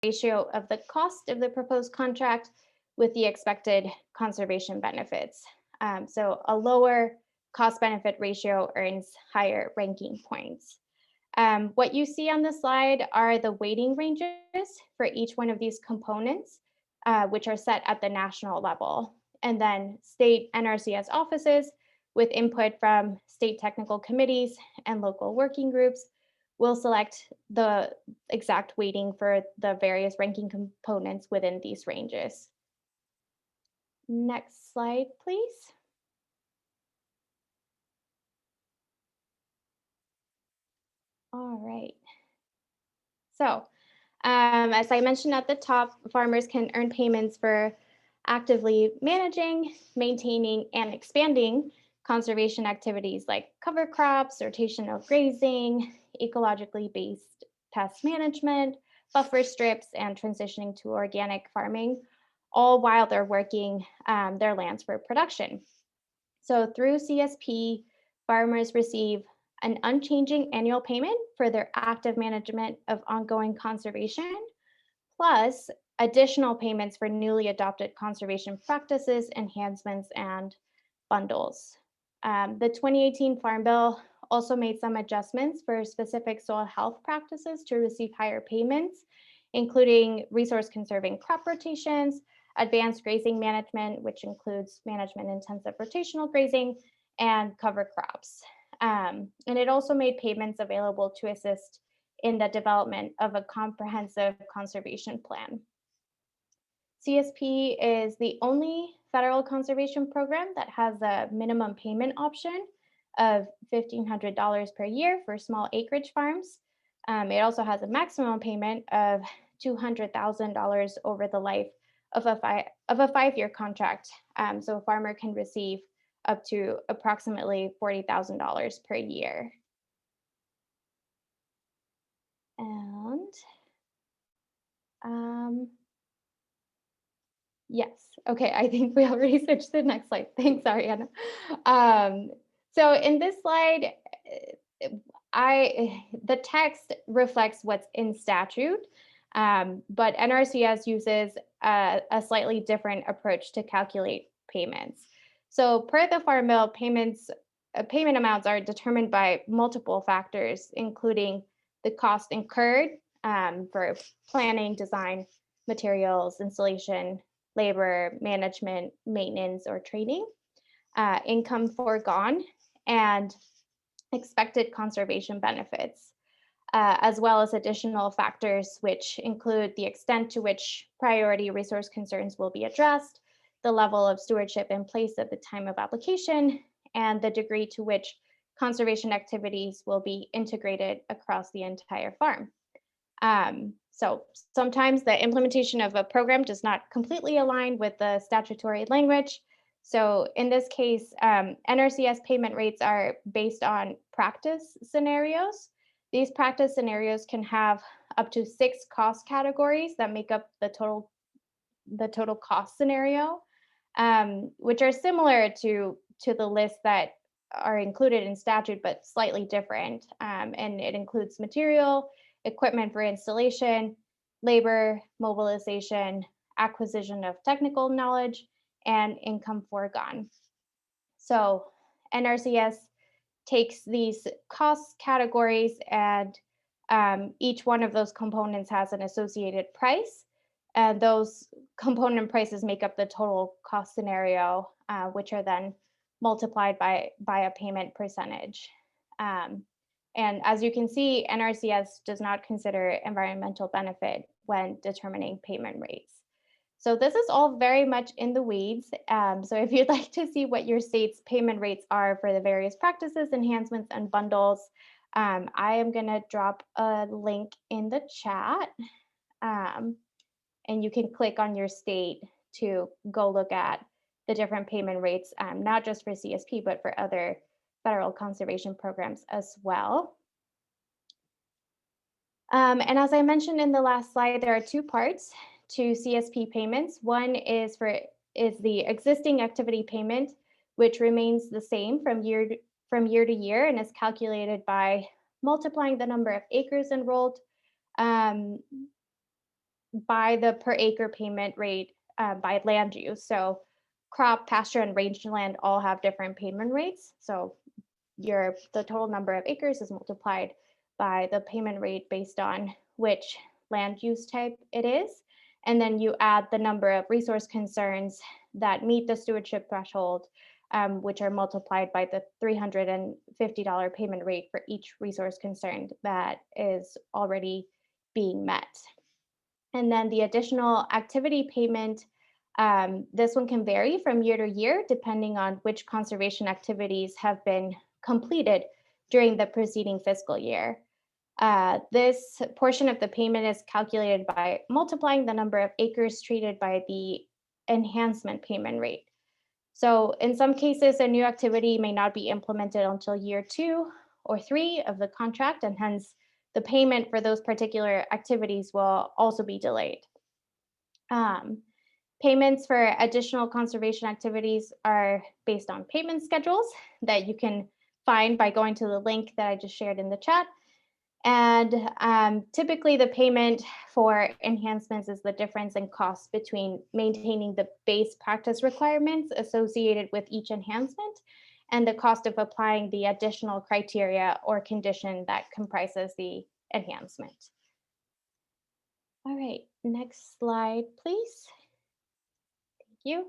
ratio of the cost of the proposed contract with the expected conservation benefits. So a lower cost benefit ratio earns higher ranking points. What you see on the slide are the weighting ranges for each one of these components, which are set at the national level. And then state NRCS offices with input from state technical committees and local working groups will select the exact weighting for the various ranking components within these ranges. Next slide, please. All right. So, as I mentioned at the top, farmers can earn payments for actively managing, maintaining, and expanding conservation activities like cover crops, rotational grazing, ecologically based pest management, buffer strips, and transitioning to organic farming, all while they're working their lands for production. So through CSP, farmers receive an unchanging annual payment for their active management of ongoing conservation, plus additional payments for newly adopted conservation practices, enhancements, and bundles. The 2018 Farm Bill also made some adjustments for specific soil health practices to receive higher payments, including resource conserving crop rotations, advanced grazing management, which includes management intensive rotational grazing, and cover crops. And it also made payments available to assist in the development of a comprehensive conservation plan. CSP is the only federal conservation program that has a minimum payment option of $1,500 per year for small acreage farms. It also has a maximum payment of $200,000 over the life of a five-year contract. So a farmer can receive up to approximately $40,000 per year. And yes, okay, I think we already switched to the next slide. Thanks, Ariana. So in this slide, the text reflects what's in statute, but NRCS uses a slightly different approach to calculate payments. So per the Farm Bill, payment amounts are determined by multiple factors, including the cost incurred for planning, design, materials, installation, labor, management, maintenance, or training, income foregone, and expected conservation benefits, as well as additional factors which include the extent to which priority resource concerns will be addressed, the level of stewardship in place at the time of application, and the degree to which conservation activities will be integrated across the entire farm. So sometimes the implementation of a program does not completely align with the statutory language. So in this case, NRCS payment rates are based on practice scenarios. These practice scenarios can have up to 6 cost categories that make up the total cost scenario, which are similar to the list that are included in statute, but slightly different. And it includes material, equipment for installation, labor, mobilization, acquisition of technical knowledge, and income foregone. So NRCS takes these cost categories and each one of those components has an associated price. And those component prices make up the total cost scenario, which are then multiplied by a payment percentage. And as you can see, NRCS does not consider environmental benefit when determining payment rates. So this is all very much in the weeds. So if you'd like to see what your state's payment rates are for the various practices, enhancements, and bundles, I am going to drop a link in the chat. And you can click on your state to go look at the different payment rates, not just for CSP, but for other federal conservation programs as well. And as I mentioned in the last slide, there are 2 parts to CSP payments. One is the existing activity payment, which remains the same from year to year and is calculated by multiplying the number of acres enrolled by the per acre payment rate by land use. So crop, pasture, and rangeland all have different payment rates. So the total number of acres is multiplied by the payment rate based on which land use type it is. And then you add the number of resource concerns that meet the stewardship threshold, which are multiplied by the $350 payment rate for each resource concern that is already being met. And then the additional activity payment, this one can vary from year to year depending on which conservation activities have been completed during the preceding fiscal year. This portion of the payment is calculated by multiplying the number of acres treated by the enhancement payment rate. So in some cases, a new activity may not be implemented until year 2 or 3 of the contract, and hence the payment for those particular activities will also be delayed. Payments for additional conservation activities are based on payment schedules that you can find by going to the link that I just shared in the chat. And typically the payment for enhancements is the difference in cost between maintaining the base practice requirements associated with each enhancement and the cost of applying the additional criteria or condition that comprises the enhancement. All right, next slide, please. Thank you.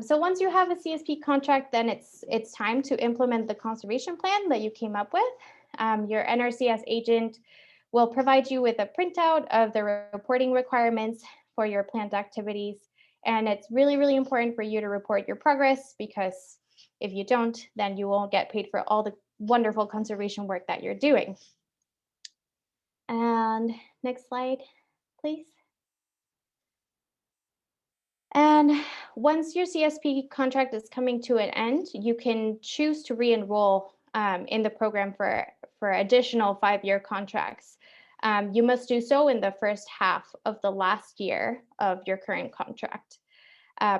So once you have a CSP contract, then it's time to implement the conservation plan that you came up with. Your NRCS agent will provide you with a printout of the reporting requirements for your planned activities. And it's really, really important for you to report your progress, because if you don't, then you won't get paid for all the wonderful conservation work that you're doing. And next slide, please. And once your CSP contract is coming to an end, you can choose to re-enroll in the program for additional 5-year contracts. You must do so in the first half of the last year of your current contract.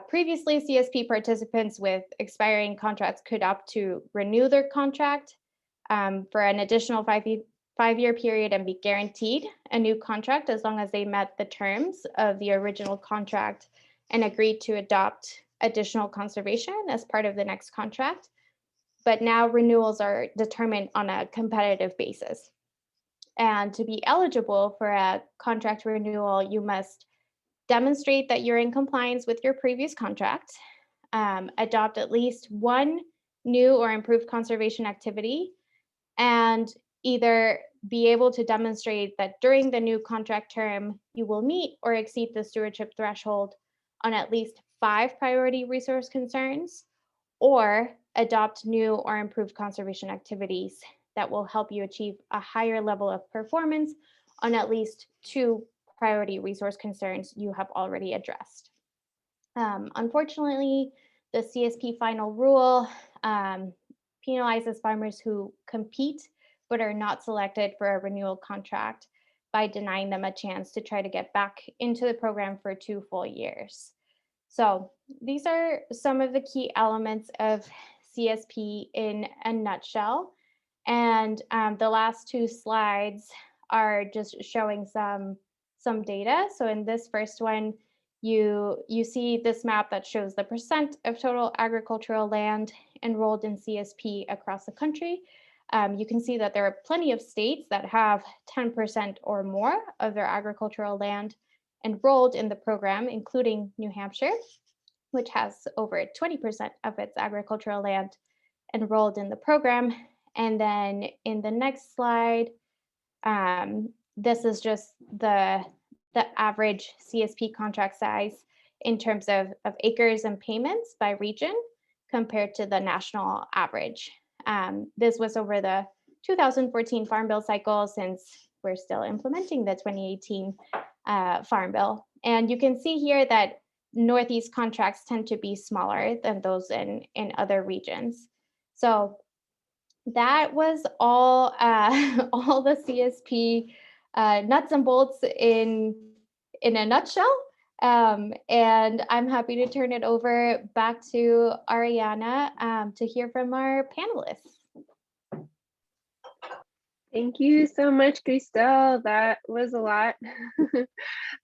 Previously, CSP participants with expiring contracts could opt to renew their contract for an additional 5-year period and be guaranteed a new contract as long as they met the terms of the original contract and agreed to adopt additional conservation as part of the next contract. But now renewals are determined on a competitive basis. And to be eligible for a contract renewal, you must demonstrate that you're in compliance with your previous contract, adopt at least one new or improved conservation activity, and either be able to demonstrate that during the new contract term, you will meet or exceed the stewardship threshold on at least 5 priority resource concerns, or adopt new or improved conservation activities that will help you achieve a higher level of performance on at least 2 priority resource concerns you have already addressed. Unfortunately, the CSP final rule penalizes farmers who compete but are not selected for a renewal contract by denying them a chance to try to get back into the program for 2 full years. So these are some of the key elements of CSP in a nutshell. And the last 2 slides are just showing some data. So in this first one, you see this map that shows the percent of total agricultural land enrolled in CSP across the country. You can see that there are plenty of states that have 10% or more of their agricultural land enrolled in the program, including New Hampshire, which has over 20% of its agricultural land enrolled in the program. And then in the next slide, this is just the average CSP contract size in terms of acres and payments by region compared to the national average. This was over the 2014 Farm Bill cycle, since we're still implementing the 2018 Farm Bill. And you can see here that Northeast contracts tend to be smaller than those in other regions. So that was all all the CSP nuts and bolts in a nutshell. And I'm happy to turn it over back to Ariana to hear from our panelists. Thank you so much, Christelle. That was a lot.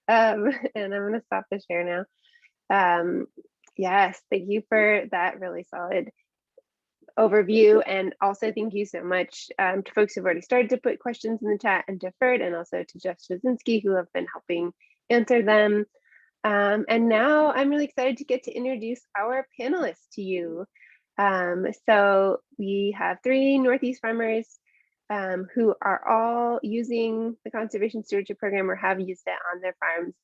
And I'm going to stop the share now. Yes, thank you for that really solid overview. And also thank you so much to folks who've already started to put questions in the chat and deferred, and also to Jeff Straczynski, who have been helping answer them. And now I'm really excited to get to introduce our panelists to you. So we have 3 Northeast farmers who are all using the Conservation Stewardship Program or have used it on their farms.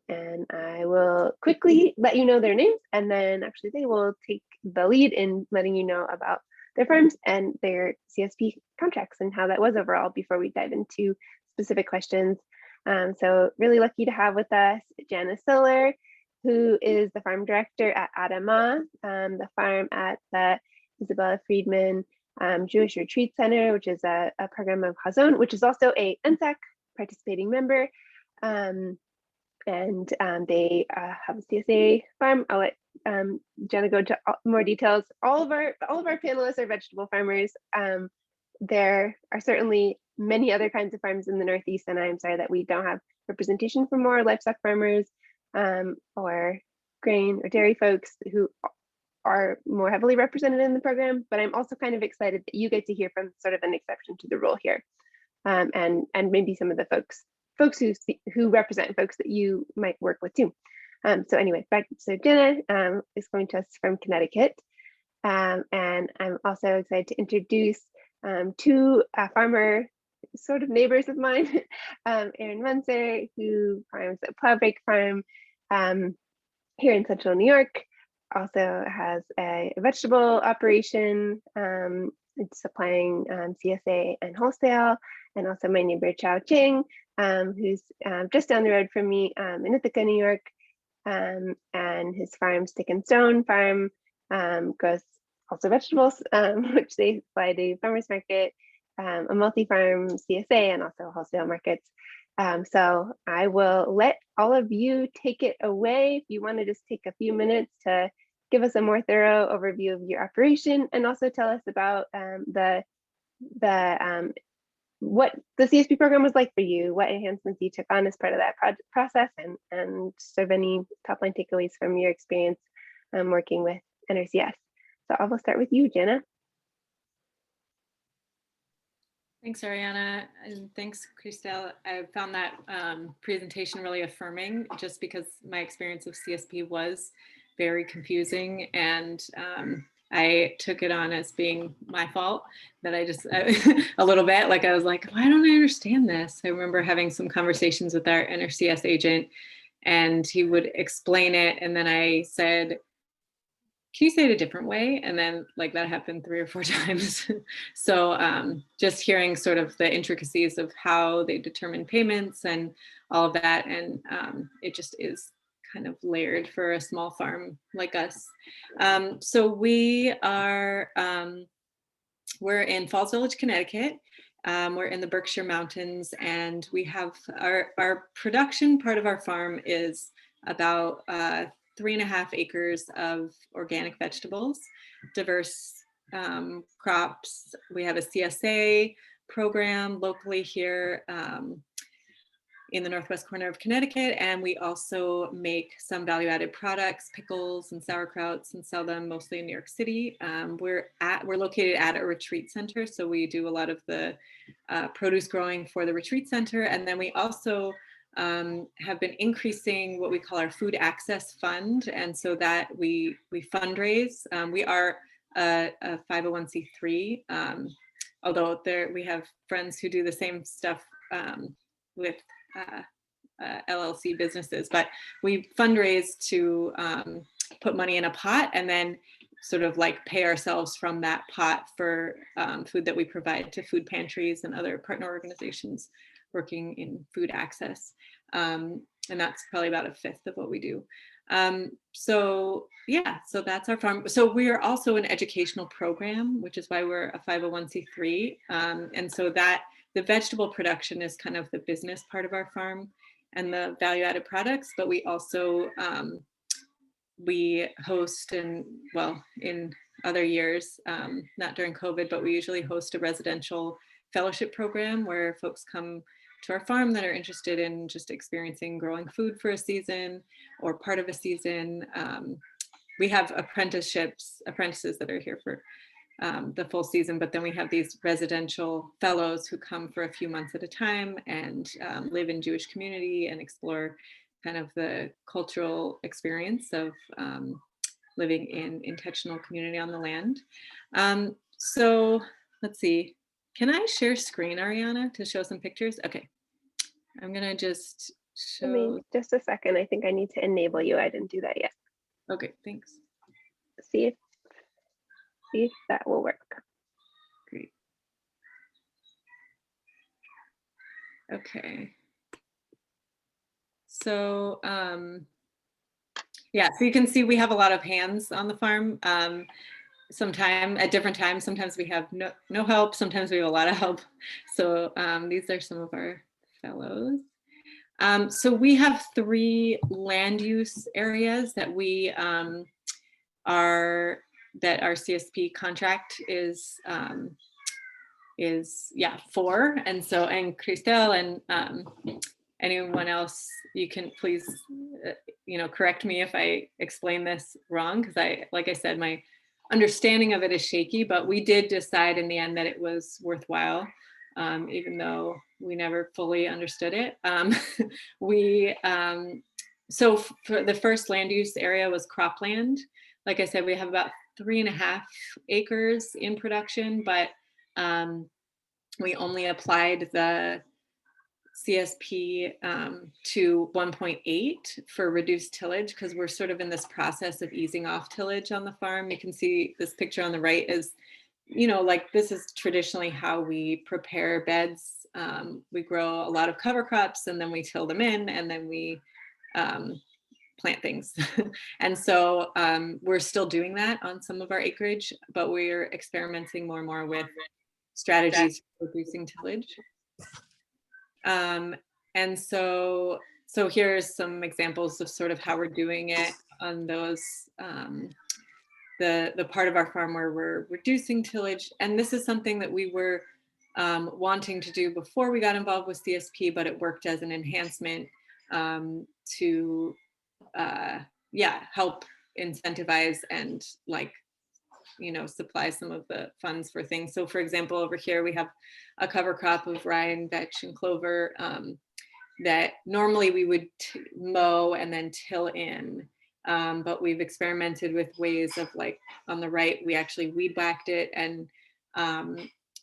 And I will quickly let you know their names, and then actually they will take the lead in letting you know about their farms and their CSP contracts and how that was overall before we dive into specific questions. So really lucky to have with us Jana Siller, who is the farm director at Adama, the farm at the Isabella Friedman Jewish Retreat Center, which is a program of Hazon, which is also a NSAC participating member. And they have a CSA farm. I'll let Jenna go into more details. All of our panelists are vegetable farmers. There are certainly many other kinds of farms in the Northeast, and I'm sorry that we don't have representation for more livestock farmers or grain or dairy folks who are more heavily represented in the program. But I'm also kind of excited that you get to hear from sort of an exception to the rule here, and maybe some of the folks who represent folks that you might work with too. So anyway, so Jenna is going to us from Connecticut. And I'm also excited to introduce 2 farmer sort of neighbors of mine, Erin Munzer, who farms at Plowbreak Farm here in central New York, also has a vegetable operation. It's supplying CSA and wholesale, and also my neighbor Chao Ching, who's just down the road from me in Ithaca, New York, and his farm, Stick and Stone Farm, grows also vegetables, which they supply to farmers market, a multi-farm CSA, and also wholesale markets. So I will let all of you take it away. If you want to just take a few minutes to give us a more thorough overview of your operation, and also tell us about what the CSP program was like for you, what enhancements you took on as part of that process, and sort of any top line takeaways from your experience working with Nrcs. So I will start with you, Jenna. Thanks, Ariana, and thanks, Christelle. I found that presentation really affirming, just because my experience of CSP was very confusing, and I took it on as being my fault, that a little bit, like I was like, why don't I understand this? I remember having some conversations with our NRCS agent, and he would explain it, and then I said, can you say it a different way? And then like that happened 3 or 4 times. So just hearing sort of the intricacies of how they determine payments and all of that. And it just is kind of layered for a small farm like us. So we are, we're in Falls Village, Connecticut. We're in the Berkshire Mountains, and we have our production part of our farm is about 3.5 acres of organic vegetables, diverse crops. We have a CSA program locally here in the northwest corner of Connecticut, and we also make some value-added products, pickles and sauerkrauts, and sell them mostly in New York City. We're located at a retreat center, so we do a lot of the produce growing for the retreat center, and then we also have been increasing what we call our food access fund, and so that we fundraise. We are a 501c3, although we have friends who do the same stuff with LLC businesses, but we fundraise to put money in a pot and then sort of like pay ourselves from that pot for food that we provide to food pantries and other partner organizations working in food access. And that's probably about 1/5 of what we do. So yeah, so that's our farm. So we are also an educational program, which is why we're a 501c3. And so that the vegetable production is kind of the business part of our farm and the value-added products, but we also, we host, and well, in other years, not during COVID, but we usually host a residential fellowship program where folks come to our farm that are interested in just experiencing growing food for a season or part of a season. We have apprentices that are here for the full season, but then we have these residential fellows who come for a few months at a time and live in Jewish community and explore kind of the cultural experience of living in intentional community on the land. So let's see, can I share screen, Ariana, to show some pictures? Okay, I'm gonna just show. I mean, just a second, I think I need to enable you. I didn't do that yet. Okay, thanks. See if that will work. Great. Okay. So yeah, so you can see we have a lot of hands on the farm. At different times, sometimes we have no help, sometimes we have a lot of help. So these are some of our fellows. So we have 3 land use areas that we that our CSP contract is for. And so, and Christelle and anyone else, you can please, correct me if I explain this wrong, because like I said, my understanding of it is shaky, but we did decide in the end that it was worthwhile, even though we never fully understood it. So for the first land use area was cropland. Like I said, we have about 3.5 acres in production, but we only applied the CSP to 1.8 for reduced tillage because we're sort of in this process of easing off tillage on the farm. You can see this picture on the right is, like this is traditionally how we prepare beds. We grow a lot of cover crops and then we till them in and then we plant things. And so we're still doing that on some of our acreage, but we're experimenting more and more with strategies for reducing tillage. And so here's some examples of sort of how we're doing it on those, the part of our farm where we're reducing tillage. And this is something that we were wanting to do before we got involved with CSP, but it worked as an enhancement to help incentivize and supply some of the funds for things. So for example, over here we have a cover crop of rye and vetch and clover that normally we would mow and then till in, but we've experimented with ways of, like on the right, we actually weed whacked it and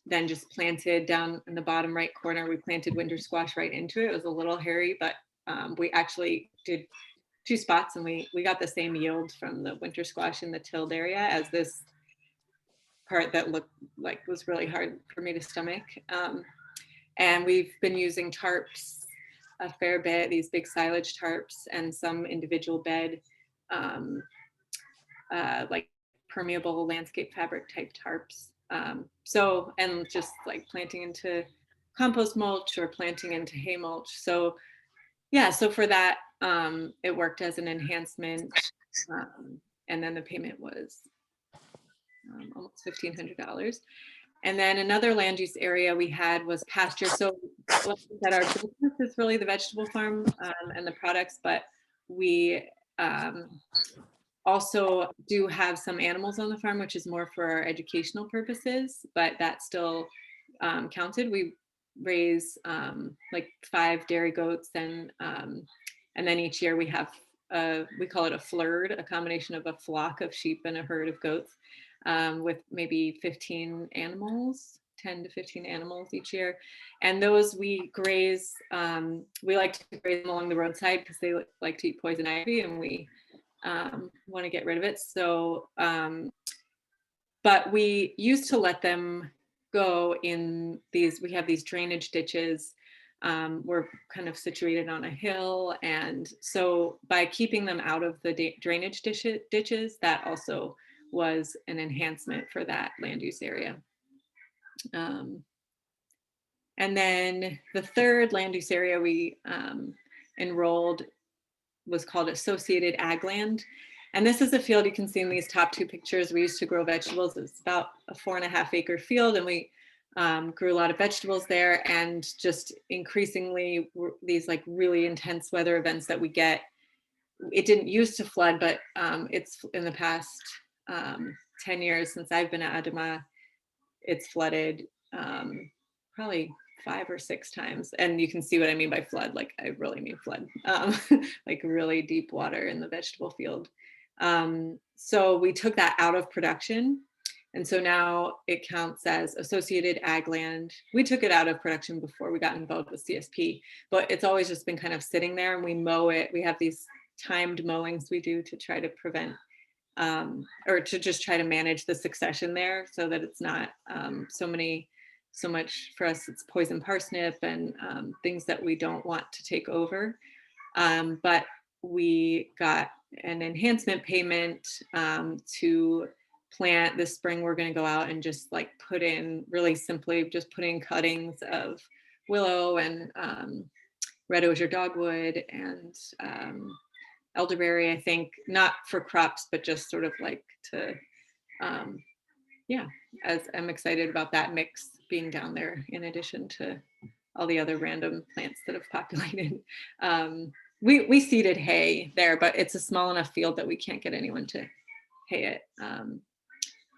then just planted down in the bottom right corner, we planted winter squash right into it. It was a little hairy, but we actually did 2 spots and we got the same yield from the winter squash in the tilled area as this part that looked like was really hard for me to stomach. And we've been using tarps a fair bit, these big silage tarps and some individual bed, like permeable landscape fabric type tarps. And just like planting into compost mulch or planting into hay mulch. So yeah, so for that, it worked as an enhancement. And then the payment was almost $1,500. And then another land use area we had was pasture. So like I said, our business is really the vegetable farm and the products, but we also do have some animals on the farm, which is more for our educational purposes, but that still counted. We raise like 5 dairy goats and then each year we have, we call it a flurd, a combination of a flock of sheep and a herd of goats with maybe 15 animals, 10 to 15 animals each year. And those we graze, we like to graze them along the roadside because they like to eat poison ivy and we want to get rid of it. So, but we used to let them go in these, we have these drainage ditches. We're kind of situated on a hill. And so by keeping them out of the drainage ditches, that also was an enhancement for that land use area. And then the third land use area we enrolled was called Associated Ag Land. And this is a field you can see in these top 2 pictures. We used to grow vegetables. It's about a 4.5 acre field. And we grew a lot of vegetables there, and just increasingly these like really intense weather events that we get. It didn't used to flood, but it's in the past 10 years since I've been at Adama, it's flooded probably 5 or 6 times. And you can see what I mean by flood. Like I really mean flood, like really deep water in the vegetable field. So we took that out of production. And so now it counts as associated ag land. We took it out of production before we got involved with CSP, but it's always just been kind of sitting there, and we mow it. We have these timed mowings we do to try to prevent or to just try to manage the succession there, so that it's not so much for us, it's poison parsnip and things that we don't want to take over. But we got an enhancement payment to plant this spring. We're going to go out and just like put in, really simply just put in cuttings of willow and red osier dogwood and elderberry, I think, not for crops, but just sort of like to, yeah, as I'm excited about that mix being down there in addition to all the other random plants that have populated. We seeded hay there, but it's a small enough field that we can't get anyone to hay it.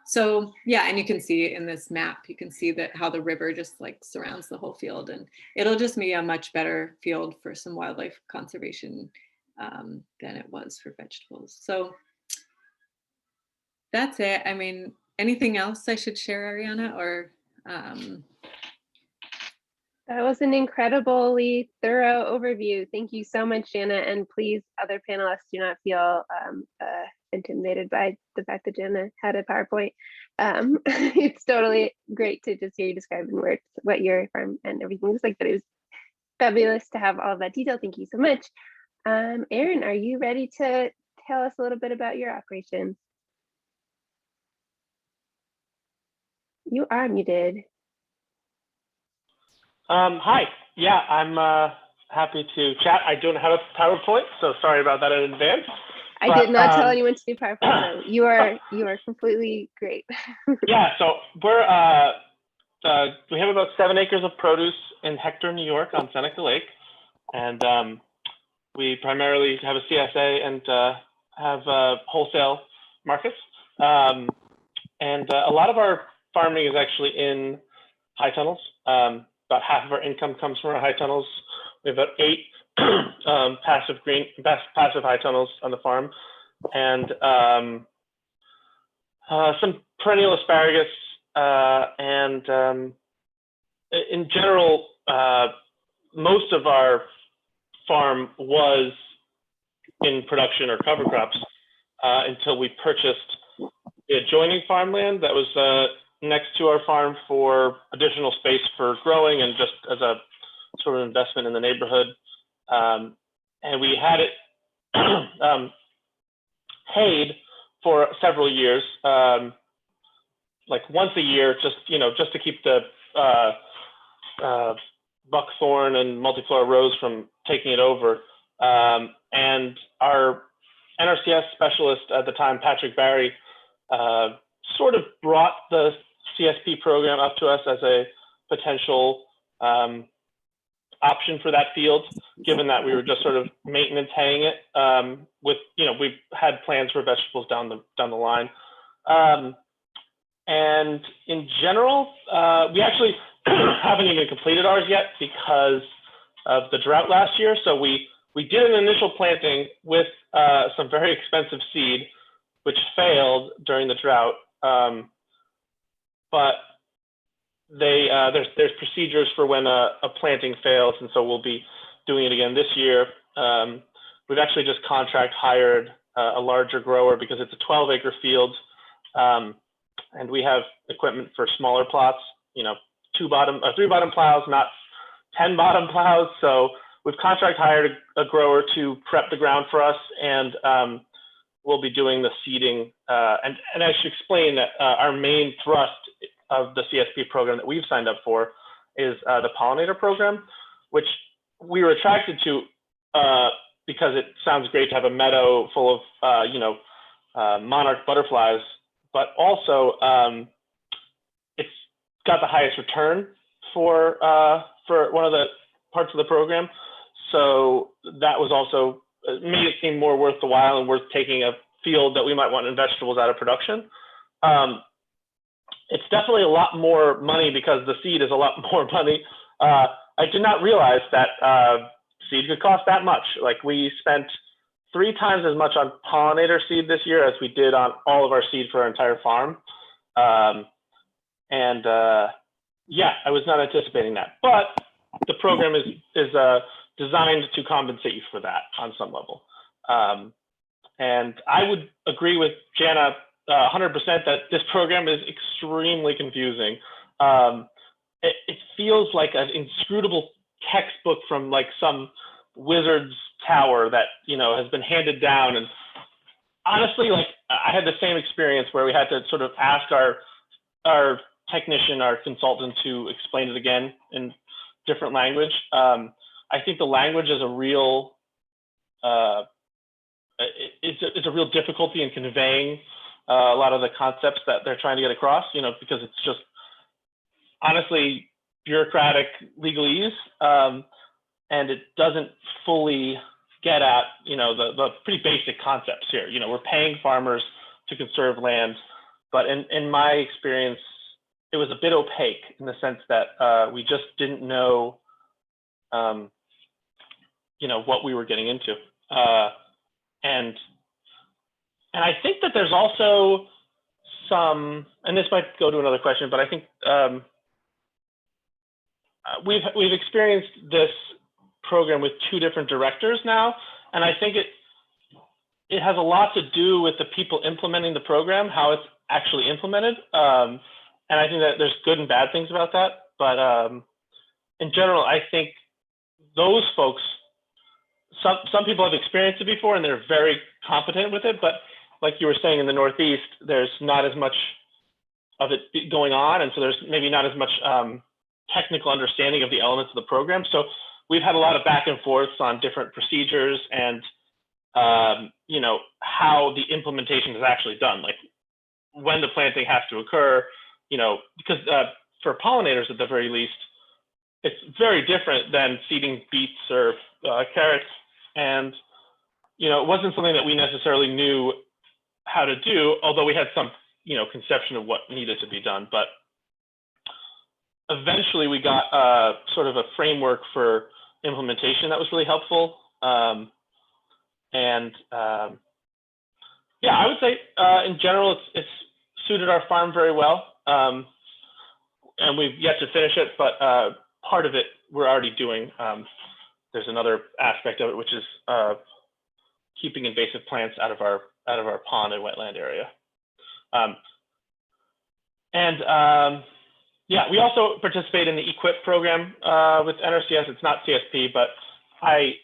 So yeah, and you can see in this map, you can see that how the river just like surrounds the whole field, and it'll just be a much better field for some wildlife conservation than it was for vegetables. So that's it. I mean, anything else I should share, Ariana, or? That was an incredibly thorough overview. Thank you so much, Jana. And please, other panelists, do not feel intimidated by the fact that Jana had a PowerPoint. It's totally great to just hear you describe in words what your farm and everything looks like, but it was fabulous to have all of that detail. Thank you so much. Erin, are you ready to tell us a little bit about your operations? You are muted. Hi. Yeah, I'm happy to chat. I don't have a PowerPoint, so sorry about that in advance. I did not tell anyone to do PowerPoint. So you are completely great. Yeah. So we're we have about 7 acres of produce in Hector, New York, on Seneca Lake, and we primarily have a CSA and have wholesale markets. And a lot of our farming is actually in high tunnels. About half of our income comes from our high tunnels. We have about 8 passive high tunnels on the farm, and some perennial asparagus, and in general, most of our farm was in production or cover crops until we purchased the adjoining farmland that was next to our farm for additional space for growing and just as a sort of investment in the neighborhood. And we had it hayed for several years, like once a year, just to keep the buckthorn and multiflora rose from taking it over. And our NRCS specialist at the time, Patrick Barry, sort of brought the CSP program up to us as a potential option for that field, given that we were just sort of maintenance haying it with, we've had plans for vegetables down the line. And in general, we actually haven't even completed ours yet because of the drought last year. So we did an initial planting with some very expensive seed, which failed during the drought. But there's procedures for when a planting fails, and so we'll be doing it again this year. We've actually just contract hired a larger grower because it's a 12-acre field, and we have equipment for smaller plots. 3 bottom plows, not 10 bottom plows. So we've contract hired a grower to prep the ground for us, and we'll be doing the seeding. And I should explain that our main thrust of the CSP program that we've signed up for is the pollinator program, which we were attracted to because it sounds great to have a meadow full of monarch butterflies, but also it's got the highest return for one of the parts of the program. So that was also made it seem more worth the while and worth taking a field that we might want in vegetables out of production. It's definitely a lot more money because the seed is a lot more money. I did not realize that seed could cost that much. Like, we spent 3 times as much on pollinator seed this year as we did on all of our seed for our entire farm. Yeah, I was not anticipating that, but the program is designed to compensate you for that on some level. And I would agree with Jana 100% that this program is extremely confusing. It feels like an inscrutable textbook from like some wizard's tower that, you know, has been handed down. And honestly, like, I had the same experience where we had to sort of ask our technician, our consultant, to explain it again in different language. I think the language is a real it's a real difficulty in conveying a lot of the concepts that they're trying to get across, you know, because it's just honestly bureaucratic legalese, and it doesn't fully get at, you know, the pretty basic concepts here. You know, we're paying farmers to conserve land, but in my experience, it was a bit opaque in the sense that we just didn't know, you know, what we were getting into. And I think that there's also some, and this might go to another question, but I think we've experienced this program with 2 different directors now, and I think it has a lot to do with the people implementing the program, how it's actually implemented. And I think that there's good and bad things about that, but in general, I think those folks, some people have experienced it before and they're very competent with it, but like you were saying, in the Northeast, there's not as much of it going on, and so there's maybe not as much technical understanding of the elements of the program. So we've had a lot of back and forths on different procedures and you know, how the implementation is actually done, like when the planting has to occur, you know, because for pollinators at the very least, it's very different than seeding beets or carrots. And, you know, it wasn't something that we necessarily knew how to do, although we had some, you know, conception of what needed to be done. But eventually we got sort of a framework for implementation that was really helpful. Yeah, I would say in general, it's suited our farm very well. And we've yet to finish it, but part of it we're already doing. There's another aspect of it, which is keeping invasive plants out of our pond and wetland area. Yeah, we also participate in the EQIP program with Nrcs. It's not CSP, but I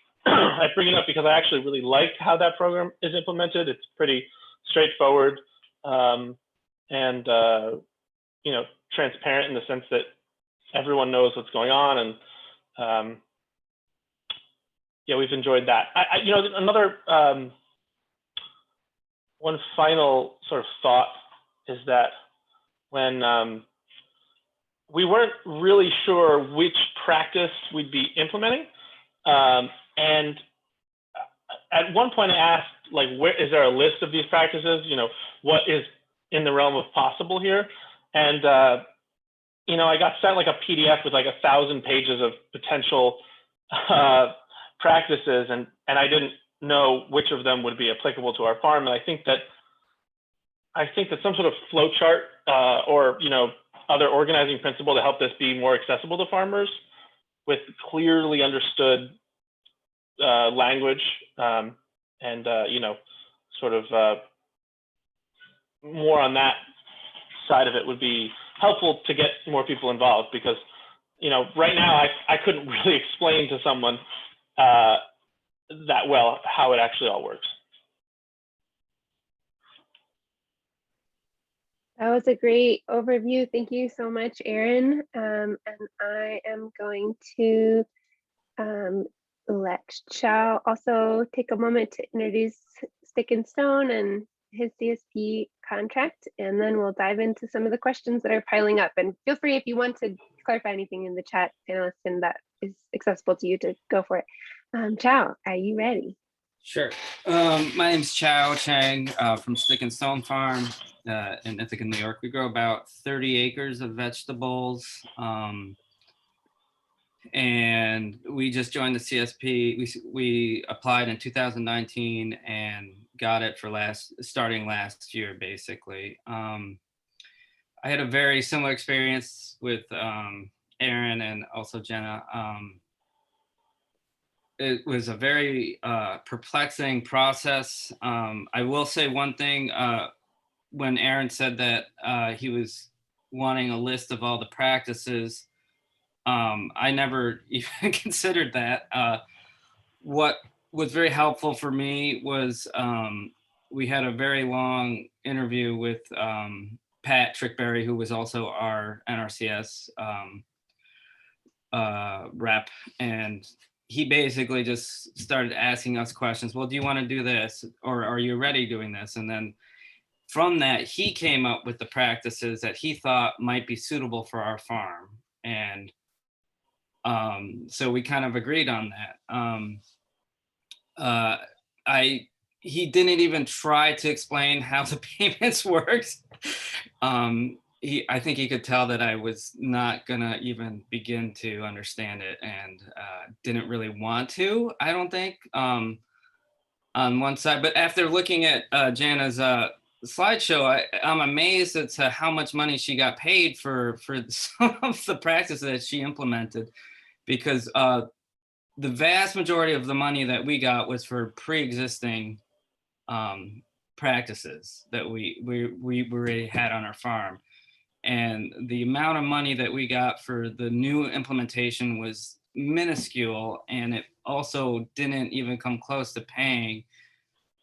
bring it up because I actually really like how that program is implemented. It's pretty straightforward and you know, transparent in the sense that everyone knows what's going on, and yeah, we've enjoyed that. You know, another one final sort of thought is that when we weren't really sure which practice we'd be implementing, and at one point I asked, like, where is there a list of these practices? You know, what is in the realm of possible here? And you know, I got sent like a PDF with like 1,000 pages of potential practices, and I didn't know which of them would be applicable to our farm. And I think that some sort of flow chart or, you know, other organizing principle to help this be more accessible to farmers with clearly understood language and you know, sort of more on that side of it would be helpful to get more people involved, because, you know, right now I couldn't really explain to someone that well how it actually all works. That was a great overview. Thank you so much, Aaron. And I am going to let Chow also take a moment to introduce Stick and Stone and his CSP contract, and then we'll dive into some of the questions that are piling up. And feel free if you want to clarify anything in the chat, panelists, and that is accessible to you, to go for it. Chao, are you ready? Sure. My name's Chao Chang from Stick and Stone Farm in Ithaca, New York. We grow about 30 acres of vegetables. And we just joined the CSP. We applied in 2019 and got it for starting last year, basically. I had a very similar experience with Aaron and also Jenna. It was a very perplexing process. I will say one thing, when Aaron said that he was wanting a list of all the practices, I never even considered that. What was very helpful for me was we had a very long interview with Pat Trickberry, who was also our NRCS rep, and he basically just started asking us questions. Well, do you want to do this? Or are you already doing this? And then from that, he came up with the practices that he thought might be suitable for our farm. And so we kind of agreed on that. He didn't even try to explain how the payments worked. I think he could tell that I was not gonna even begin to understand it, and didn't really want to, I don't think, on one side. But after looking at Jana's slideshow, I'm amazed at how much money she got paid for some of the practices that she implemented, because the vast majority of the money that we got was for pre-existing practices that we already had on our farm. And the amount of money that we got for the new implementation was minuscule, and it also didn't even come close to paying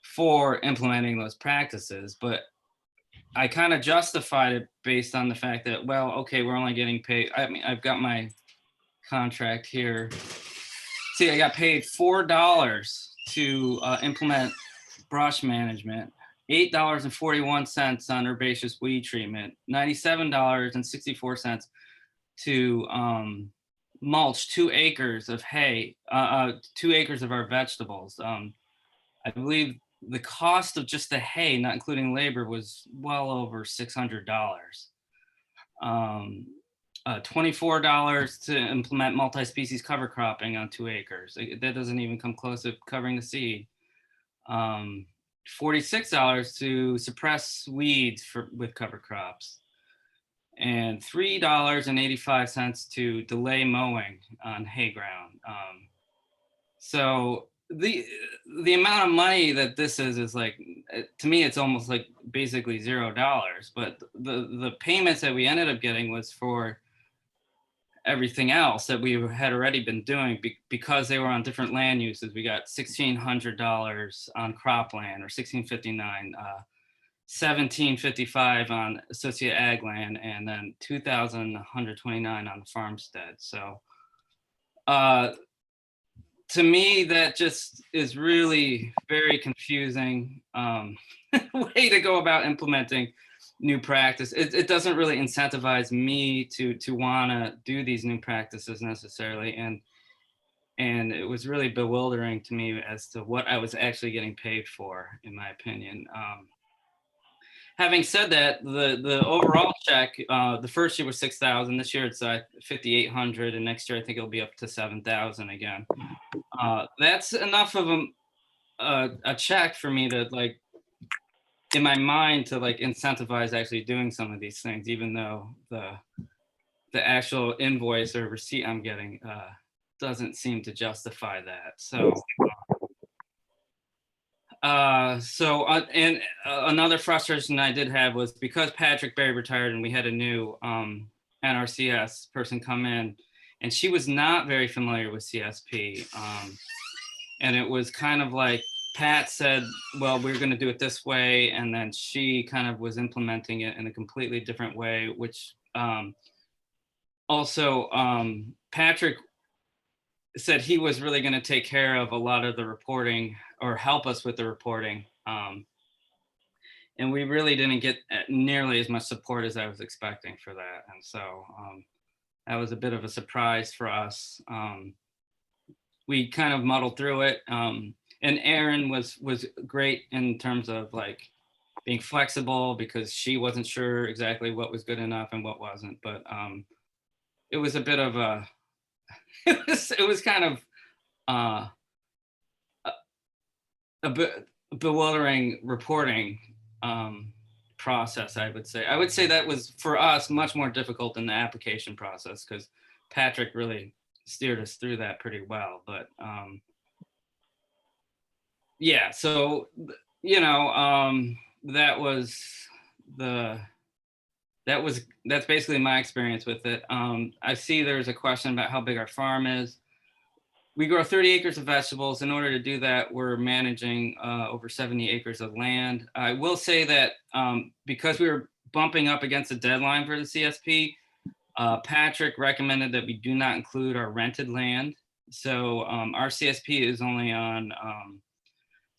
for implementing those practices. But I kind of justified it based on the fact that, well, okay, we're only getting paid. I mean, I've got my contract here. See, I got paid $4 to implement brush management, $8.41 on herbaceous weed treatment, $97.64 to mulch 2 acres of hay, 2 acres of our vegetables. I believe the cost of just the hay, not including labor, was well over $600. $24 to implement multi-species cover cropping on 2 acres. That doesn't even come close to covering the seed. $46 to suppress weeds with cover crops, and $3.85 to delay mowing on hay ground. So the amount of money that this is like, to me, it's almost like basically $0. But the payments that we ended up getting was for everything else that we had already been doing, because they were on different land uses. We got $1,600 on cropland, or $1,659, $1,755 on associate ag land, and then $2,129 on the farmstead. So to me, that just is really very confusing way to go about implementing new practice. It doesn't really incentivize me to want to do these new practices necessarily, and it was really bewildering to me as to what I was actually getting paid for, in my opinion. Having said that, the overall check, the first year was $6,000. This year it's $5,800, and next year I think it'll be up to $7,000 again. That's enough of a check for me to, like, in my mind, to like incentivize actually doing some of these things, even though the actual invoice or receipt I'm getting doesn't seem to justify that. So another frustration I did have was because Patrick Berry retired and we had a new NRCS person come in, and she was not very familiar with CSP. And it was kind of like, Pat said, well, we're going to do it this way. And then she kind of was implementing it in a completely different way, which Patrick said he was really going to take care of a lot of the reporting, or help us with the reporting. and we really didn't get nearly as much support as I was expecting for that. And so that was a bit of a surprise for us. We kind of muddled through it. And Erin was great in terms of like being flexible, because she wasn't sure exactly what was good enough and what wasn't. But it was a bit of a, it was kind of a bit bewildering reporting process, I would say. I would say that was, for us, much more difficult than the application process, because Patrick really steered us through that pretty well. But yeah, so, you know, that's basically my experience with it. I see there's a question about how big our farm is. We grow 30 acres of vegetables. In order to do that, we're managing over 70 acres of land. I will say that because we were bumping up against the deadline for the CSP, Patrick recommended that we do not include our rented land. So our CSP is only on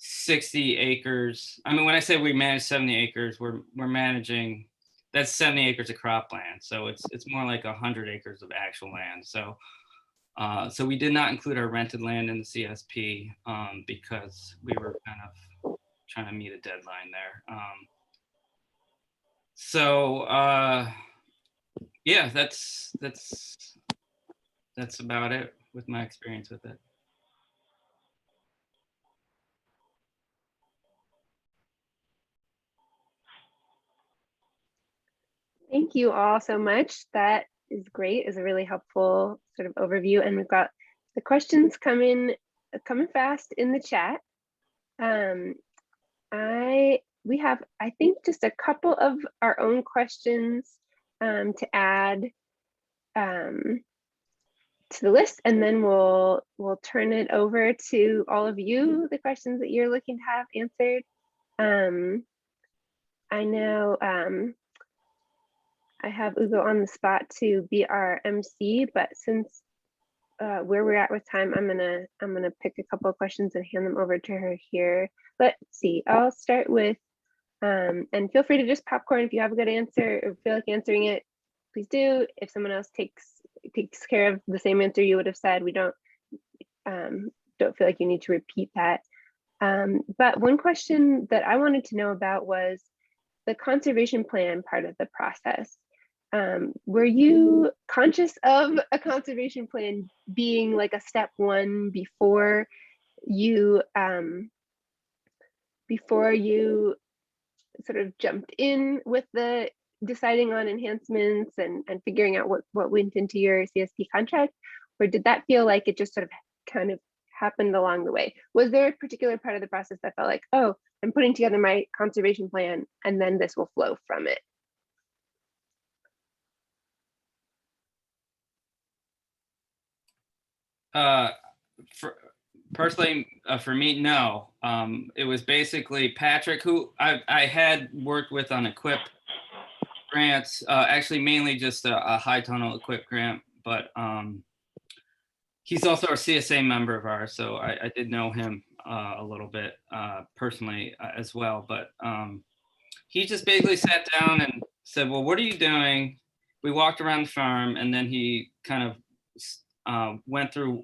60 acres. I mean, when I say we manage 70 acres, we're managing, that's 70 acres of cropland. So it's more like 100 acres of actual land. So so we did not include our rented land in the CSP because we were kind of trying to meet a deadline there. So yeah, that's about it with my experience with it. Thank you all so much. That is great. Is a really helpful sort of overview, and we've got the questions coming fast in the chat. We have, I think, just a couple of our own questions to add to the list, and then we'll turn it over to all of you, the questions that you're looking to have answered. I know I have Ugo on the spot to be our MC, but since where we're at with time, I'm gonna pick a couple of questions and hand them over to her here. Let's see. I'll start with, and feel free to just popcorn if you have a good answer or feel like answering it. Please do. If someone else takes care of the same answer you would have said, we don't feel like you need to repeat that. But one question that I wanted to know about was the conservation plan part of the process. Were you conscious of a conservation plan being like a step one before you sort of jumped in with the deciding on enhancements and figuring out what went into your CSP contract? Or did that feel like it just sort of kind of happened along the way? Was there a particular part of the process that felt like, oh, I'm putting together my conservation plan and then this will flow from it? Personally, for me, no. It was basically Patrick, who I had worked with on EQIP grants, actually mainly just a high tunnel EQIP grant, but he's also a CSA member of ours, so I did know him a little bit personally as well. But he just basically sat down and said, well, what are you doing? We walked around the farm, and then he kind of went through,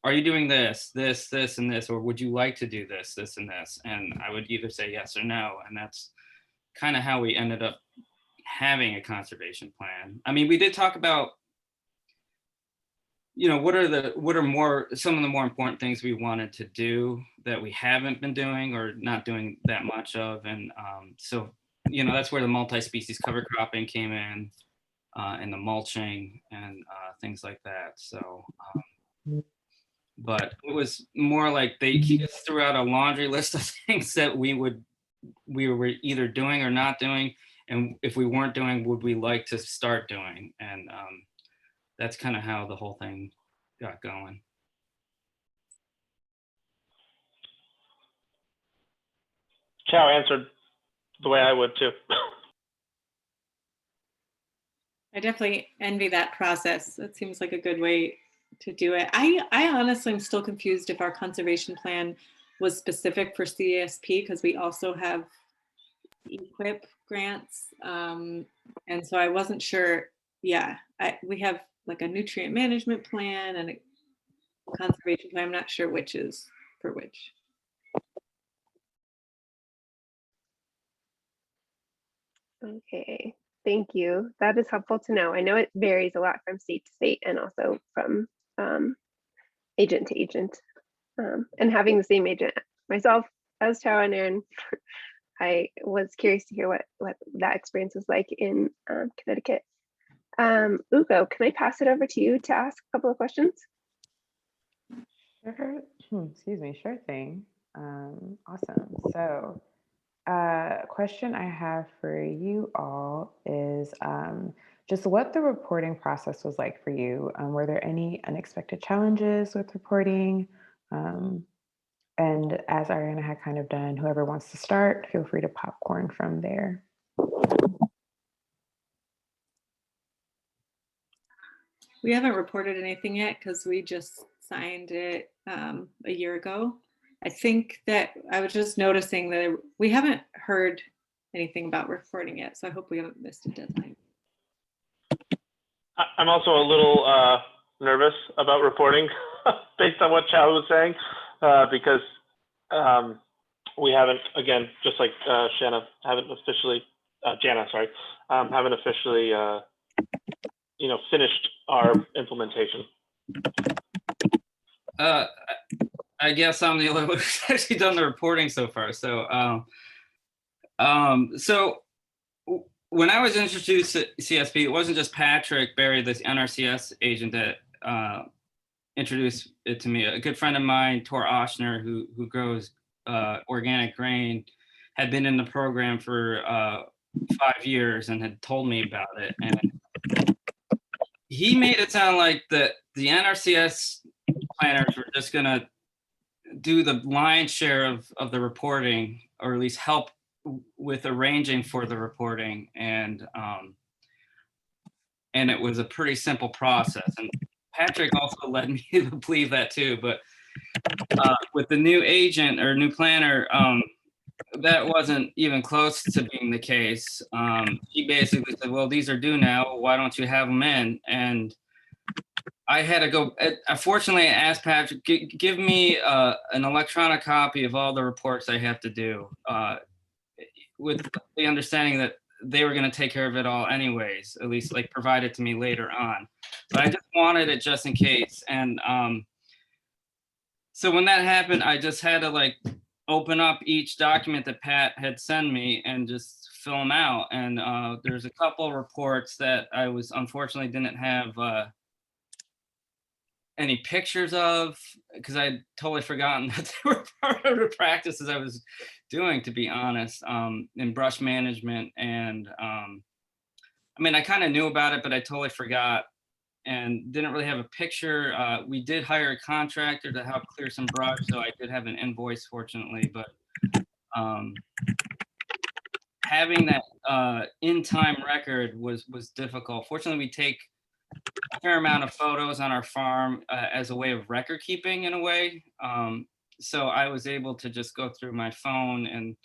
are you doing this, this, and this, or would you like to do this, this, and this? And I would either say yes or no. And that's kind of how we ended up having a conservation plan. I mean, we did talk about, you know, what are some of the more important things we wanted to do that we haven't been doing or not doing that much of. And so, you know, that's where the multi-species cover cropping came in, and the mulching and things like that. So, but it was more like he just threw out a laundry list of things that we were either doing or not doing. And if we weren't doing, would we like to start doing? And that's kind of how the whole thing got going. Chow answered the way I would too. I definitely envy that process. That seems like a good way to do it. I honestly am still confused if our conservation plan was specific for CSP, because we also have equip grants. And so I wasn't sure. Yeah, we have like a nutrient management plan and a conservation plan. I'm not sure which is for which. Okay, thank you. That is helpful to know. I know it varies a lot from state to state and also from agent to agent. And having the same agent myself as Chow and Aaron, I was curious to hear what that experience was like in Connecticut. Ugo, can I pass it over to you to ask a couple of questions? Sure. Excuse me, sure thing. Awesome. So, question I have for you all is just what the reporting process was like for you. Were there any unexpected challenges with reporting? And as Ariana had kind of done, whoever wants to start, feel free to popcorn from there. We haven't reported anything yet because we just signed it a year ago. I think that I was just noticing that we haven't heard anything about reporting yet, so I hope we haven't missed a deadline. I'm also a little nervous about reporting based on what Chow was saying, because we haven't, again, just like Jana, haven't officially finished our implementation. I guess I'm the only one who's actually done the reporting so far. So, so when I was introduced to CSP, it wasn't just Patrick Barry, this NRCS agent, that introduced it to me. A good friend of mine, Tor Oshner, who grows organic grain, had been in the program for 5 years and had told me about it. And he made it sound like the NRCS planners were just going to do the lion's share of the reporting, or at least help with arranging for the reporting. And it was a pretty simple process. And Patrick also led me to believe that too. But with the new agent or new planner, that wasn't even close to being the case. He basically said, well, these are due now. Why don't you have them in? And I had to go. Fortunately, I asked Patrick, give me an electronic copy of all the reports I have to do, with the understanding that they were going to take care of it all anyways, at least like provide it to me later on. But I just wanted it just in case. And so when that happened, I just had to like open up each document that Pat had sent me and just fill them out. And there's a couple of reports that I was unfortunately didn't have any pictures of, because I'd totally forgotten that they were part of the practices I was doing, to be honest, in brush management. And I mean, I kind of knew about it, but I totally forgot and didn't really have a picture. We did hire a contractor to help clear some brush, so I did have an invoice, fortunately, but having that in-time record was difficult. Fortunately, we take a fair amount of photos on our farm as a way of record keeping in a way. So I was able to just go through my phone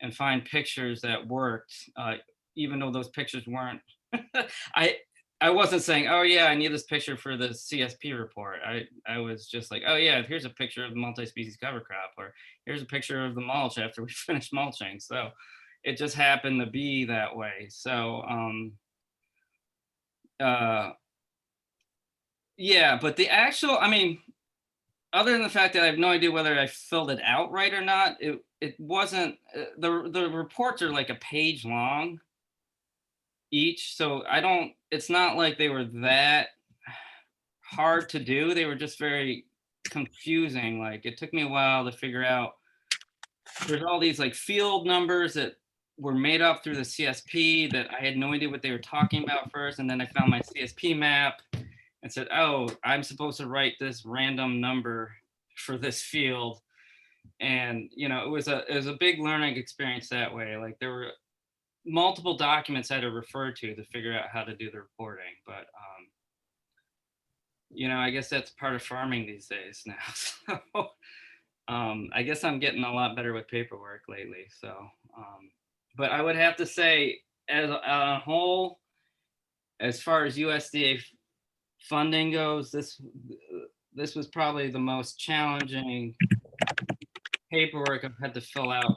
and find pictures that worked, even though those pictures weren't, I wasn't saying, oh yeah, I need this picture for the CSP report. I was just like, oh yeah, here's a picture of the multi-species cover crop, or here's a picture of the mulch after we finished mulching. So it just happened to be that way. So yeah, but the actual, I mean, other than the fact that I have no idea whether I filled it out right or not, it wasn't, the reports are like a page long each. So it's not like they were that hard to do. They were just very confusing. Like it took me a while to figure out, there's all these like field numbers that were made up through the CSP that I had no idea what they were talking about first. And then I found my CSP map and said, oh, I'm supposed to write this random number for this field. And, you know, it was a big learning experience that way. Like there were multiple documents I had to refer to figure out how to do the reporting. But, you know, I guess that's part of farming these days now. So I guess I'm getting a lot better with paperwork lately. So but I would have to say, as a whole, as far as USDA funding goes, this was probably the most challenging paperwork I've had to fill out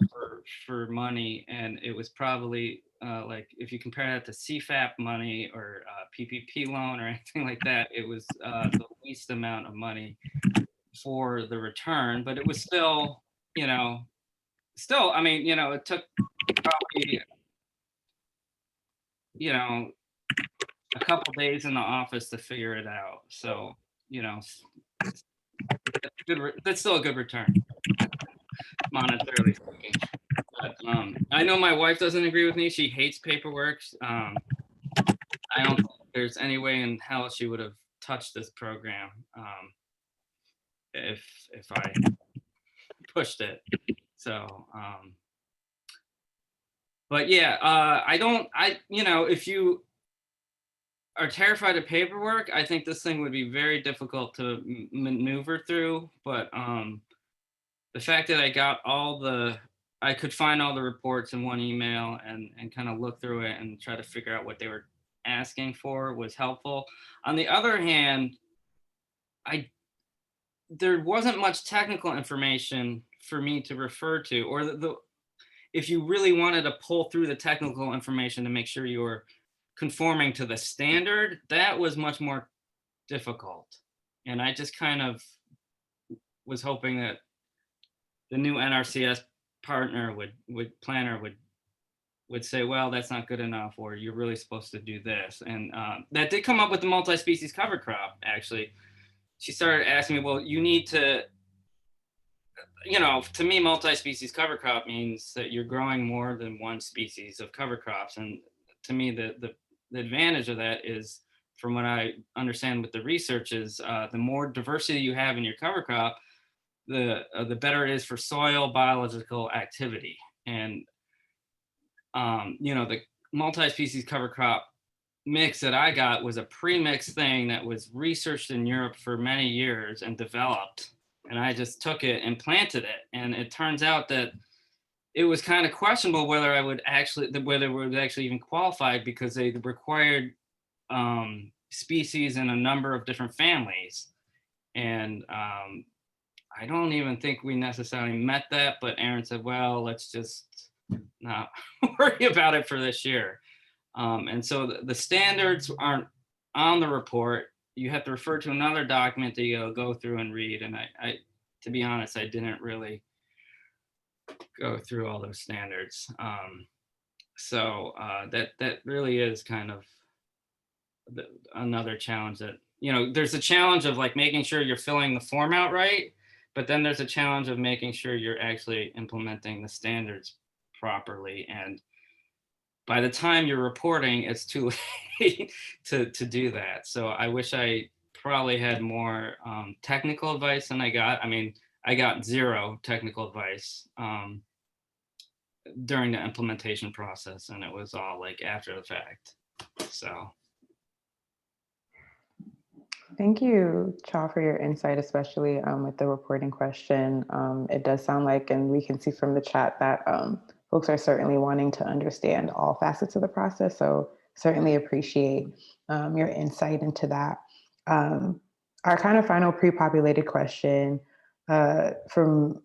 for money, and it was probably like if you compare that to CFAP money or PPP loan or anything like that, it was the least amount of money for the return, but it was still, I mean, it took probably, a couple days in the office to figure it out. So, that's still a good return, monetarily speaking. But I know my wife doesn't agree with me. She hates paperwork. I don't think there's any way in hell she would have touched this program if I pushed it. So, but yeah, if you are terrified of paperwork, I think this thing would be very difficult to maneuver through. But the fact that I could find all the reports in one email and kind of look through it and try to figure out what they were asking for was helpful. On the other hand, there wasn't much technical information for me to refer to, or if you really wanted to pull through the technical information to make sure you were conforming to the standard, that was much more difficult. And I just kind of was hoping that the new NRCS partner planner would say, well, that's not good enough, or you're really supposed to do this. And that did come up with the multi-species cover crop, actually. She started asking me, well, you need to, to me, multi-species cover crop means that you're growing more than one species of cover crops. And to me, the advantage of that is, from what I understand with the research, is the more diversity you have in your cover crop, the better it is for soil biological activity. And the multi-species cover crop mix that I got was a pre-mixed thing that was researched in Europe for many years and developed. And I just took it and planted it. And it turns out that it was kind of questionable whether it would actually even qualify, because they required species in a number of different families. And I don't even think we necessarily met that, but Aaron said, well, let's just not worry about it for this year. And so the standards aren't on the report. You have to refer to another document that you go through and read. And I, to be honest, I didn't really go through all those standards. So that really is kind of another challenge that, there's a challenge of like making sure you're filling the form out right, but then there's a challenge of making sure you're actually implementing the standards properly. And by the time you're reporting, it's too late to do that. So I wish I probably had more technical advice than I got. I mean, I got zero technical advice during the implementation process, and it was all like after the fact. So. Thank you, Cha, for your insight, especially with the reporting question. It does sound like, and we can see from the chat, that folks are certainly wanting to understand all facets of the process. So certainly appreciate your insight into that. Our kind of final pre-populated question, from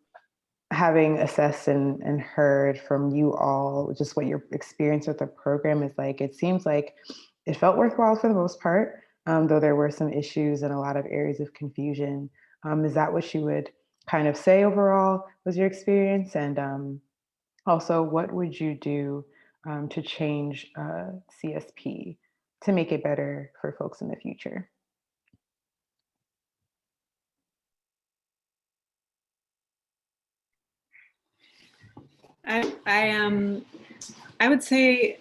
having assessed and heard from you all, just what your experience with the program is like, it seems like it felt worthwhile for the most part, though there were some issues and a lot of areas of confusion. Is that what you would kind of say overall was your experience? And also, what would you do to change CSP to make it better for folks in the future? I would say,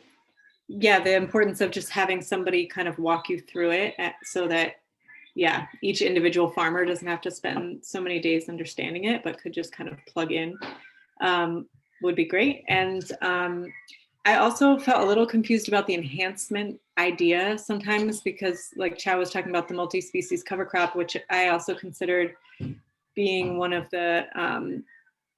yeah, the importance of just having somebody kind of walk you through it so that, yeah, each individual farmer doesn't have to spend so many days understanding it, but could just kind of plug in, would be great. And I also felt a little confused about the enhancement idea sometimes, because like Cha was talking about the multi-species cover crop, which I also considered being one of the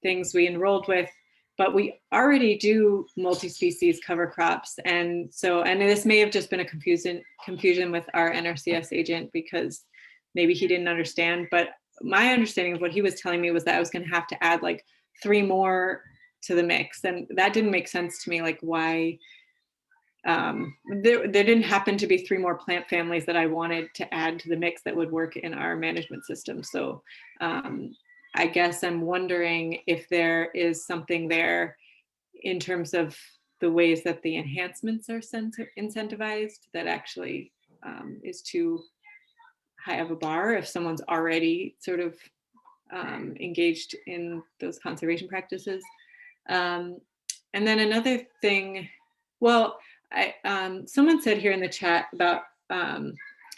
things we enrolled with. but we already do multi-species cover crops. And so, and this may have just been a confusion with our NRCS agent because maybe he didn't understand, but my understanding of what he was telling me was that I was going to have to add like 3 more to the mix. And that didn't make sense to me. Like why, there didn't happen to be 3 more plant families that I wanted to add to the mix that would work in our management system. So I guess I'm wondering if there is something there in terms of the ways that the enhancements are incentivized that actually is too high of a bar if someone's already sort of engaged in those conservation practices. And then another thing, well, someone said here in the chat about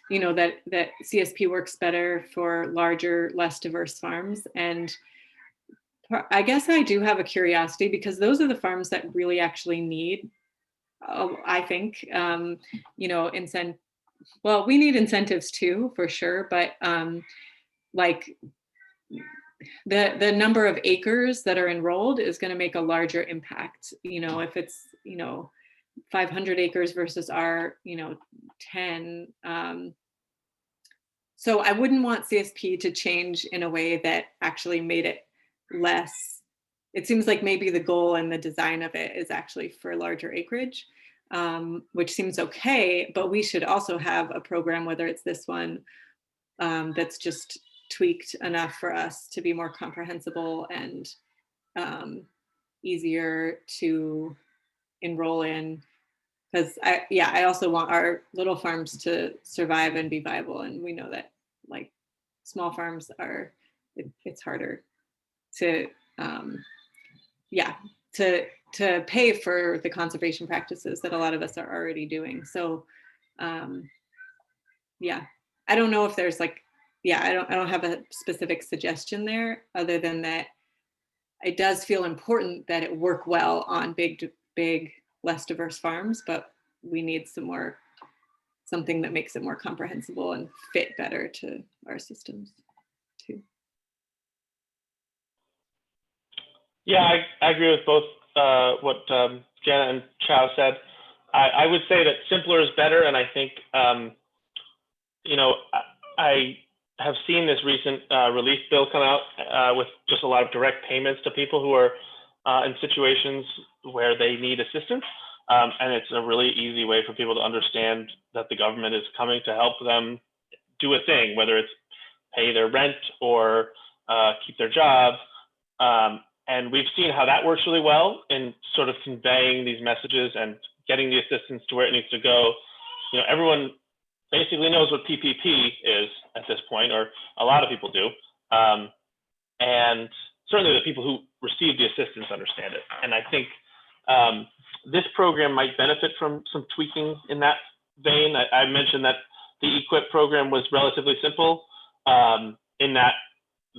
you know, that CSP works better for larger, less diverse farms. And I guess I do have a curiosity because those are the farms that really actually need, I think, you know, well, we need incentives too, for sure. But like the number of acres that are enrolled is going to make a larger impact. You know, if it's, you know, 500 acres versus our, you know, 10. So I wouldn't want CSP to change in a way that actually made it less. It seems like maybe the goal and the design of it is actually for larger acreage, which seems okay, but we should also have a program, whether it's this one, that's just tweaked enough for us to be more comprehensible and easier to enroll in. Because I also want our little farms to survive and be viable. And we know that like small farms are, it's harder to, to pay for the conservation practices that a lot of us are already doing. So yeah, I don't know if there's like, I don't have a specific suggestion there other than that it does feel important that it work well on big, less diverse farms, but we need something that makes it more comprehensible and fit better to our systems too. Yeah, I agree with both what Jana and Chao said. I would say that simpler is better, and I think you know, I have seen this recent relief bill come out with just a lot of direct payments to people who are in situations where they need assistance. And it's a really easy way for people to understand that the government is coming to help them do a thing, whether it's pay their rent or keep their job. And we've seen how that works really well in sort of conveying these messages and getting the assistance to where it needs to go. You know, everyone basically knows what PPP is at this point, or a lot of people do. And certainly the people who receive the assistance understand it. And I think this program might benefit from some tweaking in that vein. I mentioned that the EQIP program was relatively simple in that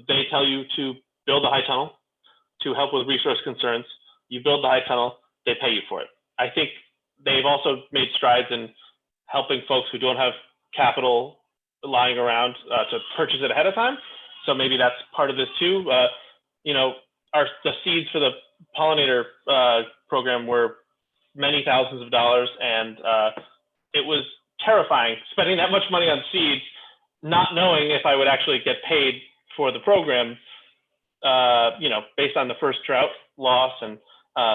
they tell you to build a high tunnel to help with resource concerns. You build the high tunnel, they pay you for it. I think they've also made strides in helping folks who don't have capital lying around to purchase it ahead of time. So maybe that's part of this too. You know, the seeds for the pollinator program were many thousands of dollars, and it was terrifying spending that much money on seeds, not knowing if I would actually get paid for the program, you know, based on the first drought loss. And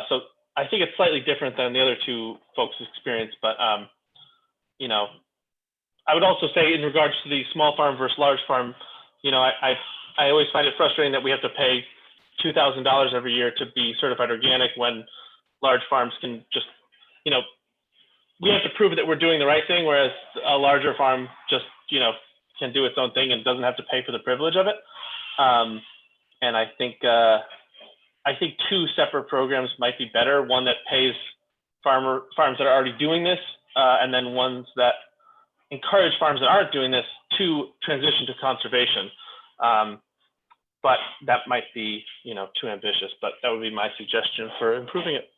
so I think it's slightly different than the other two folks' experience, but you know, I would also say in regards to the small farm versus large farm, you know, I always find it frustrating that we have to pay $2,000 every year to be certified organic when large farms can just, you know, we have to prove that we're doing the right thing, whereas a larger farm just, you know, can do its own thing and doesn't have to pay for the privilege of it. And I think two separate programs might be better. One that pays farms that are already doing this, and then ones that encourage farms that aren't doing this to transition to conservation. But that might be, you know, too ambitious, but that would be my suggestion for improving it.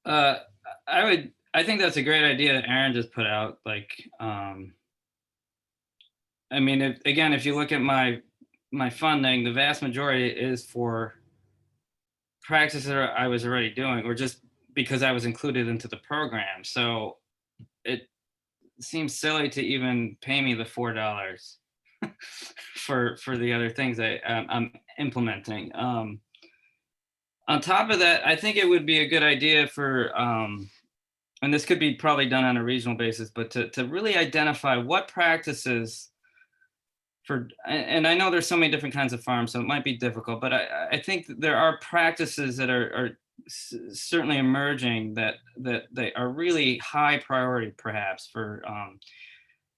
I think that's a great idea that Aaron just put out. Like, I mean, if you look at my my funding, the vast majority is for practices that I was already doing, or just because I was included into the program. So it seems silly to even pay me the $4 for the other things I'm implementing. On top of that, I think it would be a good idea for, and this could be probably done on a regional basis, but to really identify what practices and I know there's so many different kinds of farms, so it might be difficult, but I think that there are practices that are certainly emerging that they are really high priority perhaps for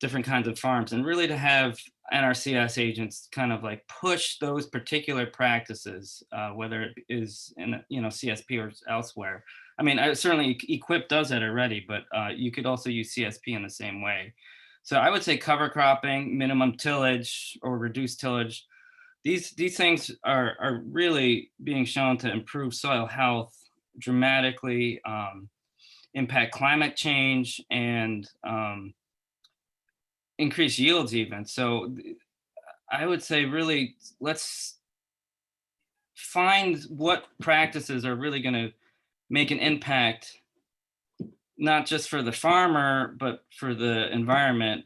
different kinds of farms, and really to have NRCS agents kind of like push those particular practices, whether it is in CSP or elsewhere. I mean, certainly EQIP does that already, but you could also use CSP in the same way. So I would say cover cropping, minimum tillage, or reduced tillage. These things are really being shown to improve soil health dramatically, impact climate change, and increase yields even. So I would say really let's find what practices are really going to make an impact, not just for the farmer, but for the environment,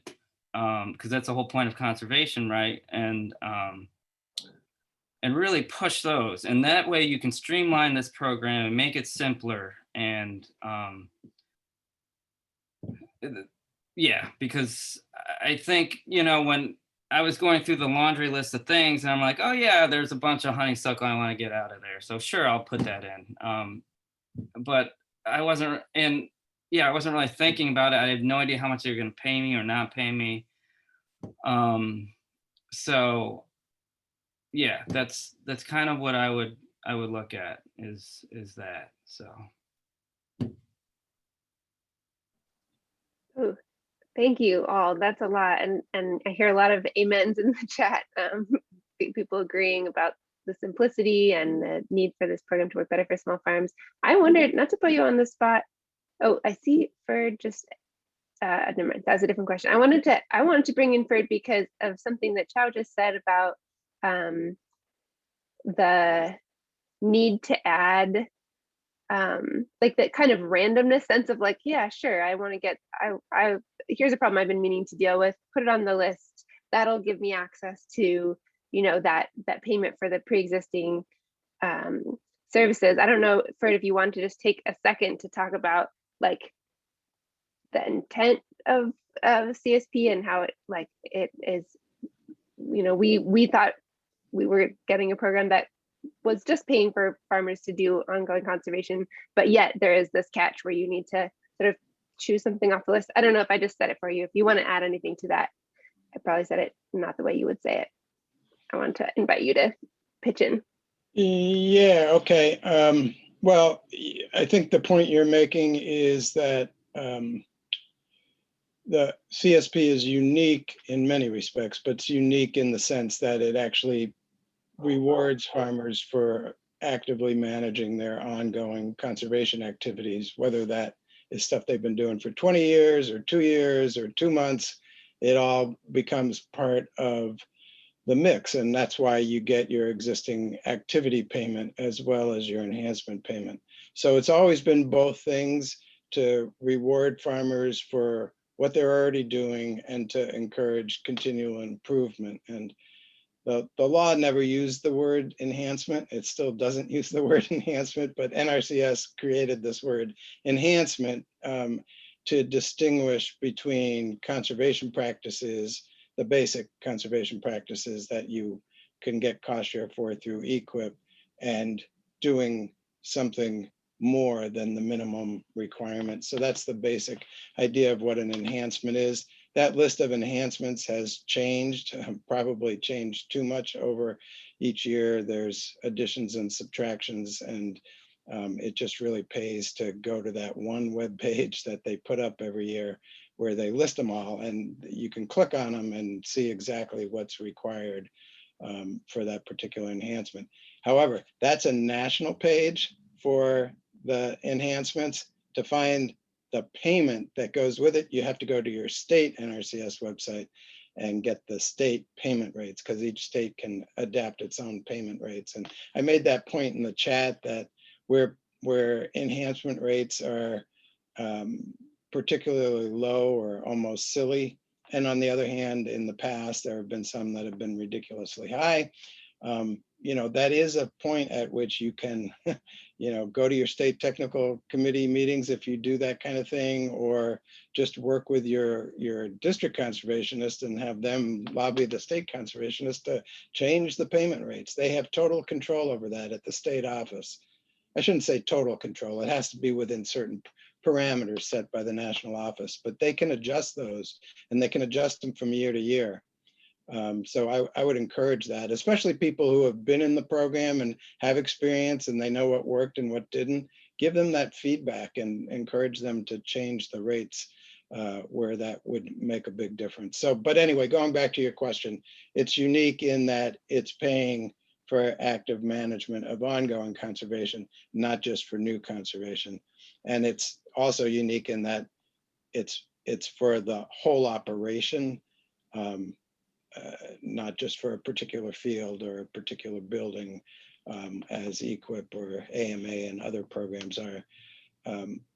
because that's the whole point of conservation, right? And really push those. And that way you can streamline this program and make it simpler. And yeah, because I think, when I was going through the laundry list of things, and I'm like, oh yeah, there's a bunch of honeysuckle I want to get out of there. So sure, I'll put that in. But I wasn't really thinking about it. I had no idea how much they were going to pay me or not pay me. So yeah, that's kind of what I would look at is that. So. Ooh, thank you all. That's a lot, and I hear a lot of amens in the chat. People agreeing about the simplicity and the need for this program to work better for small farms. I wondered, not to put you on the spot. Oh, I see Ferd just. Never mind. That was a different question. I wanted to bring in Ferd because of something that Chow just said about the need to add like that kind of randomness sense of like, yeah, sure, I want to get, I here's a problem I've been meaning to deal with, put it on the list. That'll give me access to, that payment for the pre-existing services. I don't know, Fred, if you want to just take a second to talk about like the intent of CSP and how it is, we thought we were getting a program that was just paying for farmers to do ongoing conservation, but yet there is this catch where you need to sort of choose something off the list. I don't know if I just said it for you. If you want to add anything to that, I probably said it not the way you would say it. I want to invite you to pitch in. Yeah, okay. Well, I think the point you're making is that the CSP is unique in many respects, but it's unique in the sense that it actually rewards farmers for actively managing their ongoing conservation activities, whether that is stuff they've been doing for 20 years or 2 years or 2 months. It all becomes part of the mix, and that's why you get your existing activity payment as well as your enhancement payment. So it's always been both things, to reward farmers for what they're already doing and to encourage continual improvement. And the law never used the word enhancement. It still doesn't use the word enhancement, but NRCS created this word enhancement to distinguish between conservation practices, the basic conservation practices that you can get cost share for through EQIP, and doing something more than the minimum requirement. So that's the basic idea of what an enhancement is. That list of enhancements has changed, probably changed too much over each year. There's additions and subtractions, and it just really pays to go to that one web page that they put up every year where they list them all, and you can click on them and see exactly what's required for that particular enhancement. However, that's a national page for the enhancements. To find the payment that goes with it, you have to go to your state NRCS website. and get the state payment rates, because each state can adapt its own payment rates. And I made that point in the chat that where enhancement rates are particularly low or almost silly, and on the other hand, in the past, there have been some that have been ridiculously high. You know, that is a point at which you can, you know, go to your state technical committee meetings if you do that kind of thing, or just work with your district conservationist and have them lobby the state conservationist to change the payment rates. They have total control over that at the state office. I shouldn't say total control. It has to be within certain parameters set by the national office, but they can adjust those, and they can adjust them from year to year. So I would encourage that, especially people who have been in the program and have experience and they know what worked and what didn't. Give them that feedback and encourage them to change the rates where that would make a big difference. So, but anyway, going back to your question, it's unique in that it's paying for active management of ongoing conservation, not just for new conservation. And it's also unique in that it's for the whole operation. Not just for a particular field or a particular building, as EQIP or AMA and other programs are.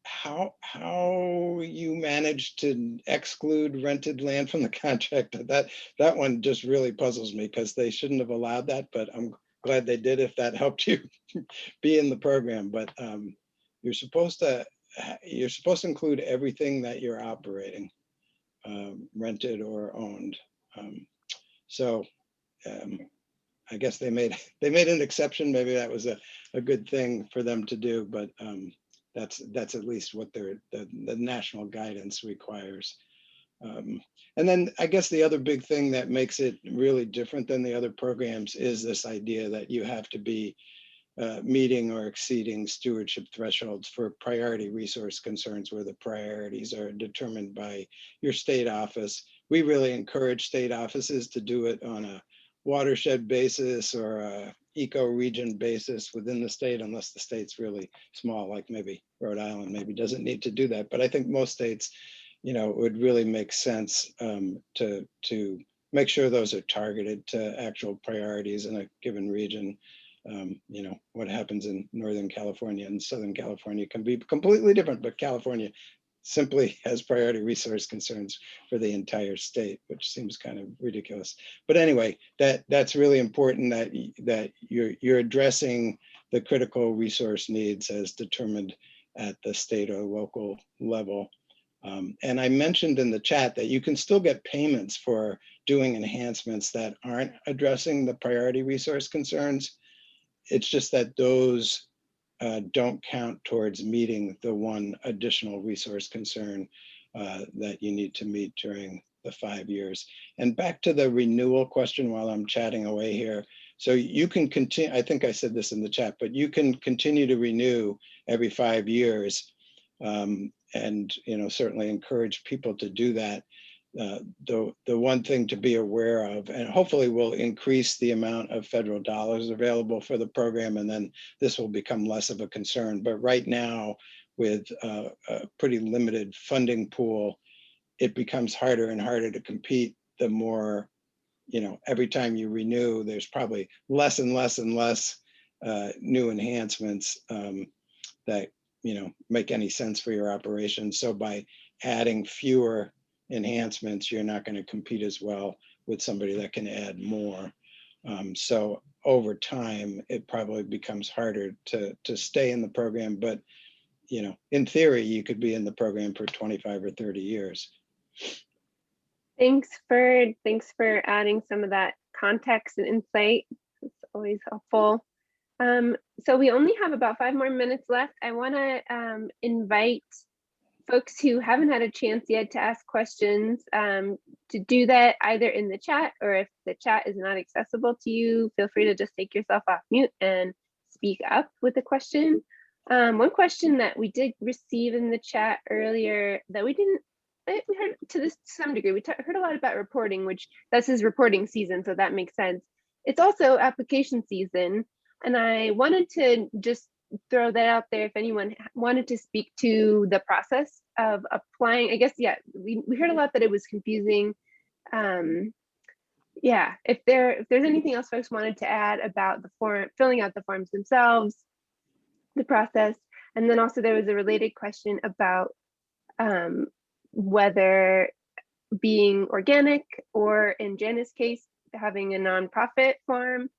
How you manage to exclude rented land from the contract, that one just really puzzles me, because they shouldn't have allowed that, but I'm glad they did if that helped you be in the program. But you're supposed to include everything that you're operating, rented or owned. So I guess they made an exception. Maybe that was a good thing for them to do, but that's at least what the national guidance requires. And then I guess the other big thing that makes it really different than the other programs is this idea that you have to be meeting or exceeding stewardship thresholds for priority resource concerns, where the priorities are determined by your state office. We really encourage state offices to do it on a watershed basis or a eco-region basis within the state, unless the state's really small, like maybe Rhode Island maybe doesn't need to do that. But I think most states, you know, it would really make sense to make sure those are targeted to actual priorities in a given region. You know, what happens in Northern California and Southern California can be completely different, but California simply has priority resource concerns for the entire state, which seems kind of ridiculous. But anyway, that's really important, that you're addressing the critical resource needs as determined at the state or local level. And I mentioned in the chat that you can still get payments for doing enhancements that aren't addressing the priority resource concerns. It's just that those don't count towards meeting the one additional resource concern that you need to meet during the 5 years. And back to the renewal question while I'm chatting away here. So you can continue, I think I said this in the chat, but you can continue to renew every 5 years. And you know, certainly encourage people to do that. The one thing to be aware of, and hopefully will increase the amount of federal dollars available for the program, and then this will become less of a concern. But right now, with a pretty limited funding pool, it becomes harder and harder to compete. The more, you know, every time you renew, there's probably less and less and less new enhancements that, you know, make any sense for your operation. So by adding fewer enhancements, you're not going to compete as well with somebody that can add more. So over time, it probably becomes harder to stay in the program. But, you know, in theory, you could be in the program for 25 or 30 years. Thanks for adding some of that context and insight. It's always helpful. So we only have about 5 more minutes left. I want to invite folks who haven't had a chance yet to ask questions to do that either in the chat, or if the chat is not accessible to you, feel free to just take yourself off mute and speak up with a question. One question that we did receive in the chat earlier that we heard to some degree, we heard a lot about reporting, which this is reporting season, so that makes sense. It's also application season, and I wanted to just throw that out there if anyone wanted to speak to the process of applying. I guess, yeah, we heard a lot that it was confusing Yeah, if there's anything else folks wanted to add about the form, filling out the forms themselves, the process, and then also there was a related question about whether being organic or in Janice's case, having a nonprofit form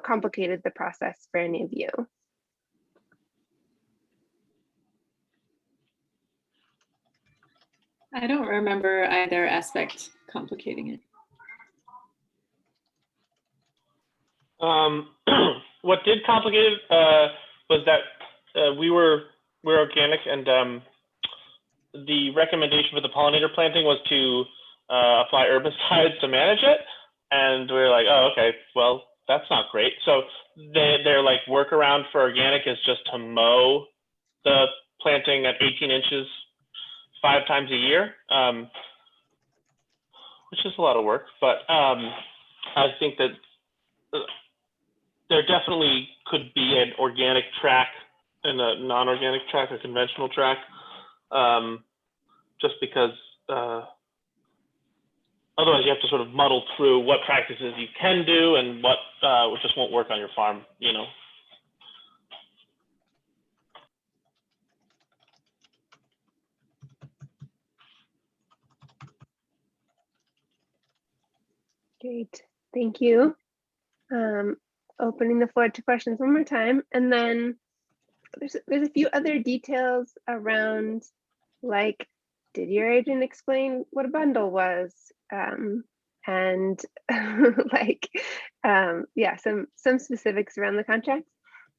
complicated the process for any of you. I don't remember either aspect complicating it. What did complicate it was that we're organic, and the recommendation for the pollinator planting was to apply herbicides to manage it, and we were like, oh, okay, well, that's not great. So their like workaround for organic is just to mow the planting at 18 inches 5 times a year, which is a lot of work, but I think that there definitely could be an organic track and a non-organic track, a conventional track, just because otherwise you have to sort of muddle through what practices you can do and what just won't work on your farm, you know. Great, thank you. Opening the floor to questions one more time, and then there's a few other details around, like, did your agent explain what a bundle was? And like, yeah, some specifics around the contracts.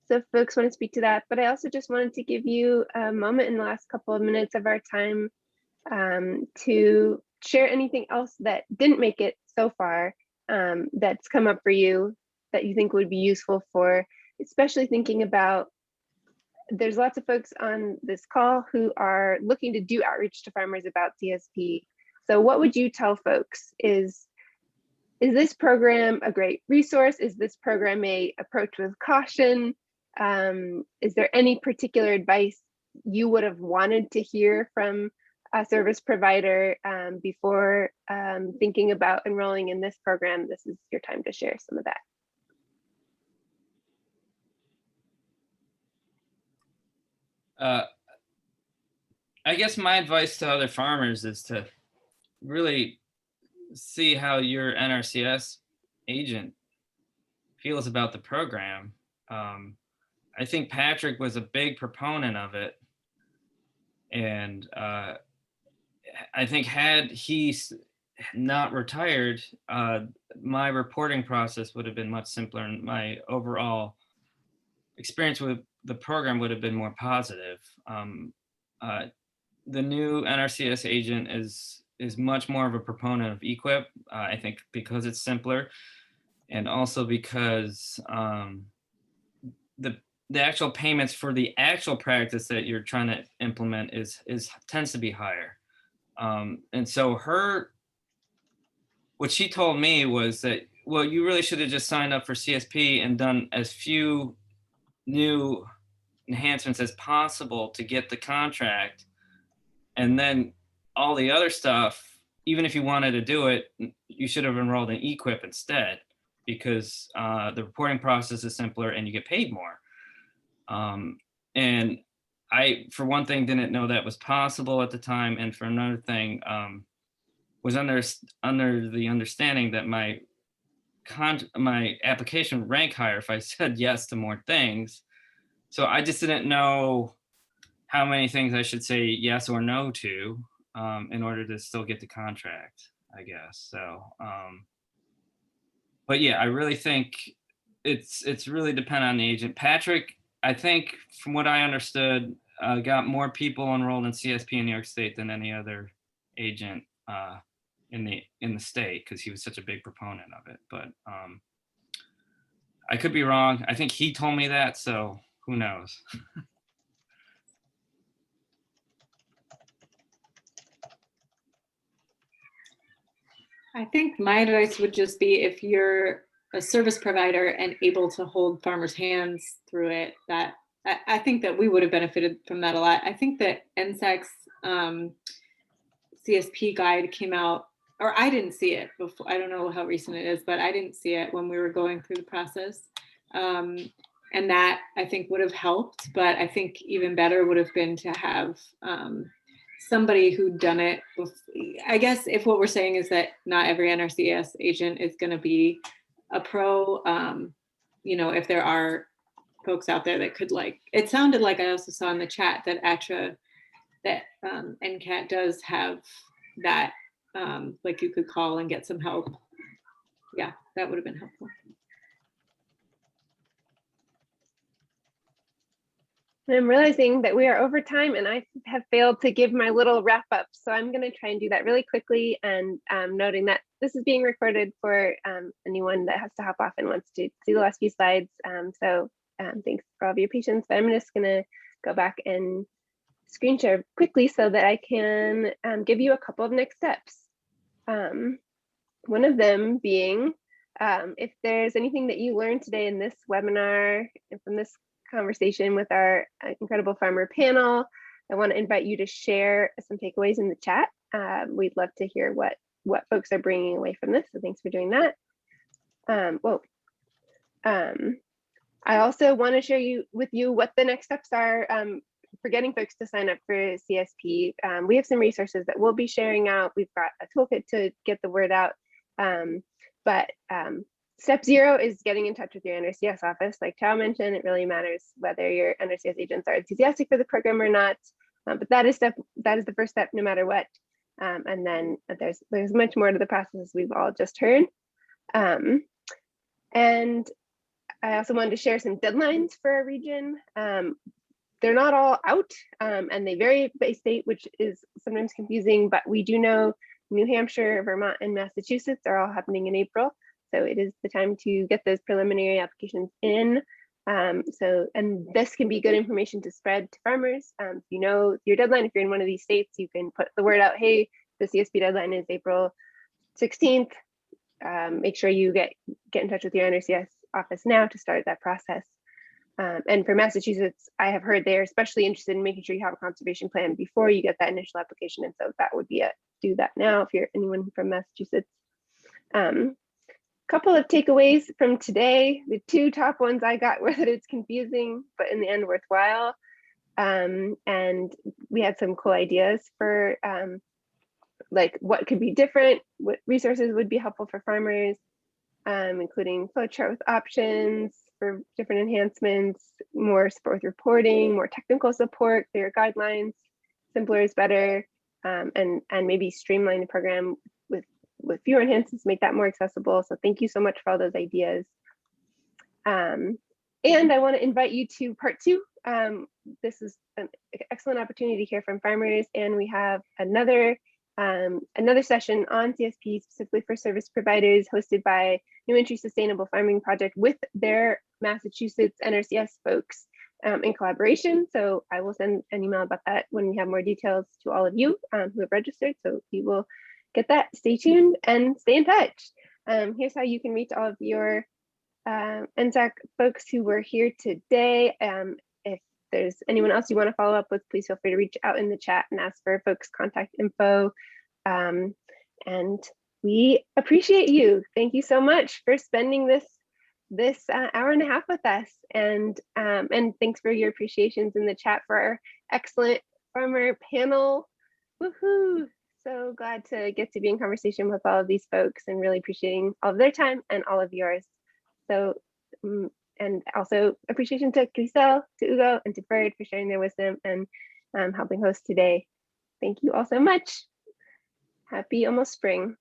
So if folks want to speak to that, but I also just wanted to give you a moment in the last couple of minutes of our time to share anything else that didn't make it so far that's come up for you that you think would be useful for, especially thinking about, there's lots of folks on this call who are looking to do outreach to farmers about CSP. So what would you tell folks? Is this program a great resource? Is this program a approach with caution? Is there any particular advice you would have wanted to hear from a service provider before thinking about enrolling in this program? This is your time to share some of that. I guess my advice to other farmers is to really see how your NRCS agent feels about the program. I think Patrick was a big proponent of it. And I think had he not retired, my reporting process would have been much simpler, and my overall experience with the program would have been more positive. The new NRCS agent is much more of a proponent of EQIP, I think because it's simpler, and also because the actual payments for the actual practice that you're trying to implement tends to be higher. And so what she told me was that, well, you really should have just signed up for CSP and done as few new enhancements as possible to get the contract. And then all the other stuff, even if you wanted to do it, you should have enrolled in EQIP instead, because the reporting process is simpler and you get paid more. And I, for one thing, didn't know that was possible at the time. And for another thing, was under the understanding that my application rank higher if I said yes to more things. So I just didn't know how many things I should say yes or no to in order to still get the contract, I guess. So, but yeah, I really think it's really dependent on the agent. Patrick, I think from what I understood, got more people enrolled in CSP in New York State than any other agent in the state, because he was such a big proponent of it. But I could be wrong. I think he told me that, so who knows? I think my advice would just be, if you're a service provider and able to hold farmers' hands through it, that I think that we would have benefited from that a lot. I think that NSAC's CSP guide came out or I didn't see it before. I don't know how recent it is, but I didn't see it when we were going through the process. And that I think would have helped, but I think even better would have been to have somebody who'd done it before. I guess if what we're saying is that not every NRCS agent is going to be a pro, you know, if there are folks out there that could, like, it sounded like I also saw in the chat that ATRA, that NCAT does have that, like you could call and get some help. Yeah, that would have been helpful. I'm realizing that we are over time and I have failed to give my little wrap up. So I'm going to try and do that really quickly, and noting that this is being recorded for anyone that has to hop off and wants to see the last few slides. So thanks for all of your patience, but I'm just going to go back and screen share quickly so that I can give you a couple of next steps. One of them being, if there's anything that you learned today in this webinar and from this conversation with our incredible farmer panel, I want to invite you to share some takeaways in the chat. We'd love to hear what folks are bringing away from this, so thanks for doing that. I also want to share with you what the next steps are for getting folks to sign up for CSP. We have some resources that we'll be sharing out. We've got a toolkit to get the word out, but step 0 is getting in touch with your NRCS office. Like Chao mentioned, it really matters whether your NRCS agents are enthusiastic for the program or not. But that is the first step, no matter what. And then there's much more to the process, as we've all just heard. And I also wanted to share some deadlines for our region. They're not all out, and they vary by state, which is sometimes confusing. But we do know New Hampshire, Vermont, and Massachusetts are all happening in April. So it is the time to get those preliminary applications in. And this can be good information to spread to farmers. If you know your deadline, if you're in one of these states, you can put the word out, hey, the CSP deadline is April 16th. Make sure you get in touch with your NRCS office now to start that process. And for Massachusetts, I have heard they're especially interested in making sure you have a conservation plan before you get that initial application. And so that would be do that now if you're anyone from Massachusetts. Couple of takeaways from today. The 2 top ones I got were that it's confusing, but in the end worthwhile. And we had some cool ideas for like what could be different, what resources would be helpful for farmers, including flowchart with options for different enhancements, more support with reporting, more technical support, clear guidelines, simpler is better, and maybe streamline the program with fewer enhancements, make that more accessible. So thank you so much for all those ideas. And I want to invite you to part 2. This is an excellent opportunity to hear from farmers, and we have another session on CSP specifically for service providers hosted by New Entry Sustainable Farming Project with their Massachusetts NRCS folks in collaboration. So I will send an email about that when we have more details to all of you who have registered. So you will get that. Stay tuned and stay in touch. Here's how you can reach all of your NSAC folks who were here today. If there's anyone else you want to follow up with, please feel free to reach out in the chat and ask for folks' contact info. And we appreciate you. Thank you so much for spending this hour and a half with us. And thanks for your appreciations in the chat for our excellent farmer panel. Woohoo! So glad to get to be in conversation with all of these folks and really appreciating all of their time and all of yours. So, and also appreciation to Cristel, to Ugo, and to Bird for sharing their wisdom and helping host today. Thank you all so much. Happy almost spring.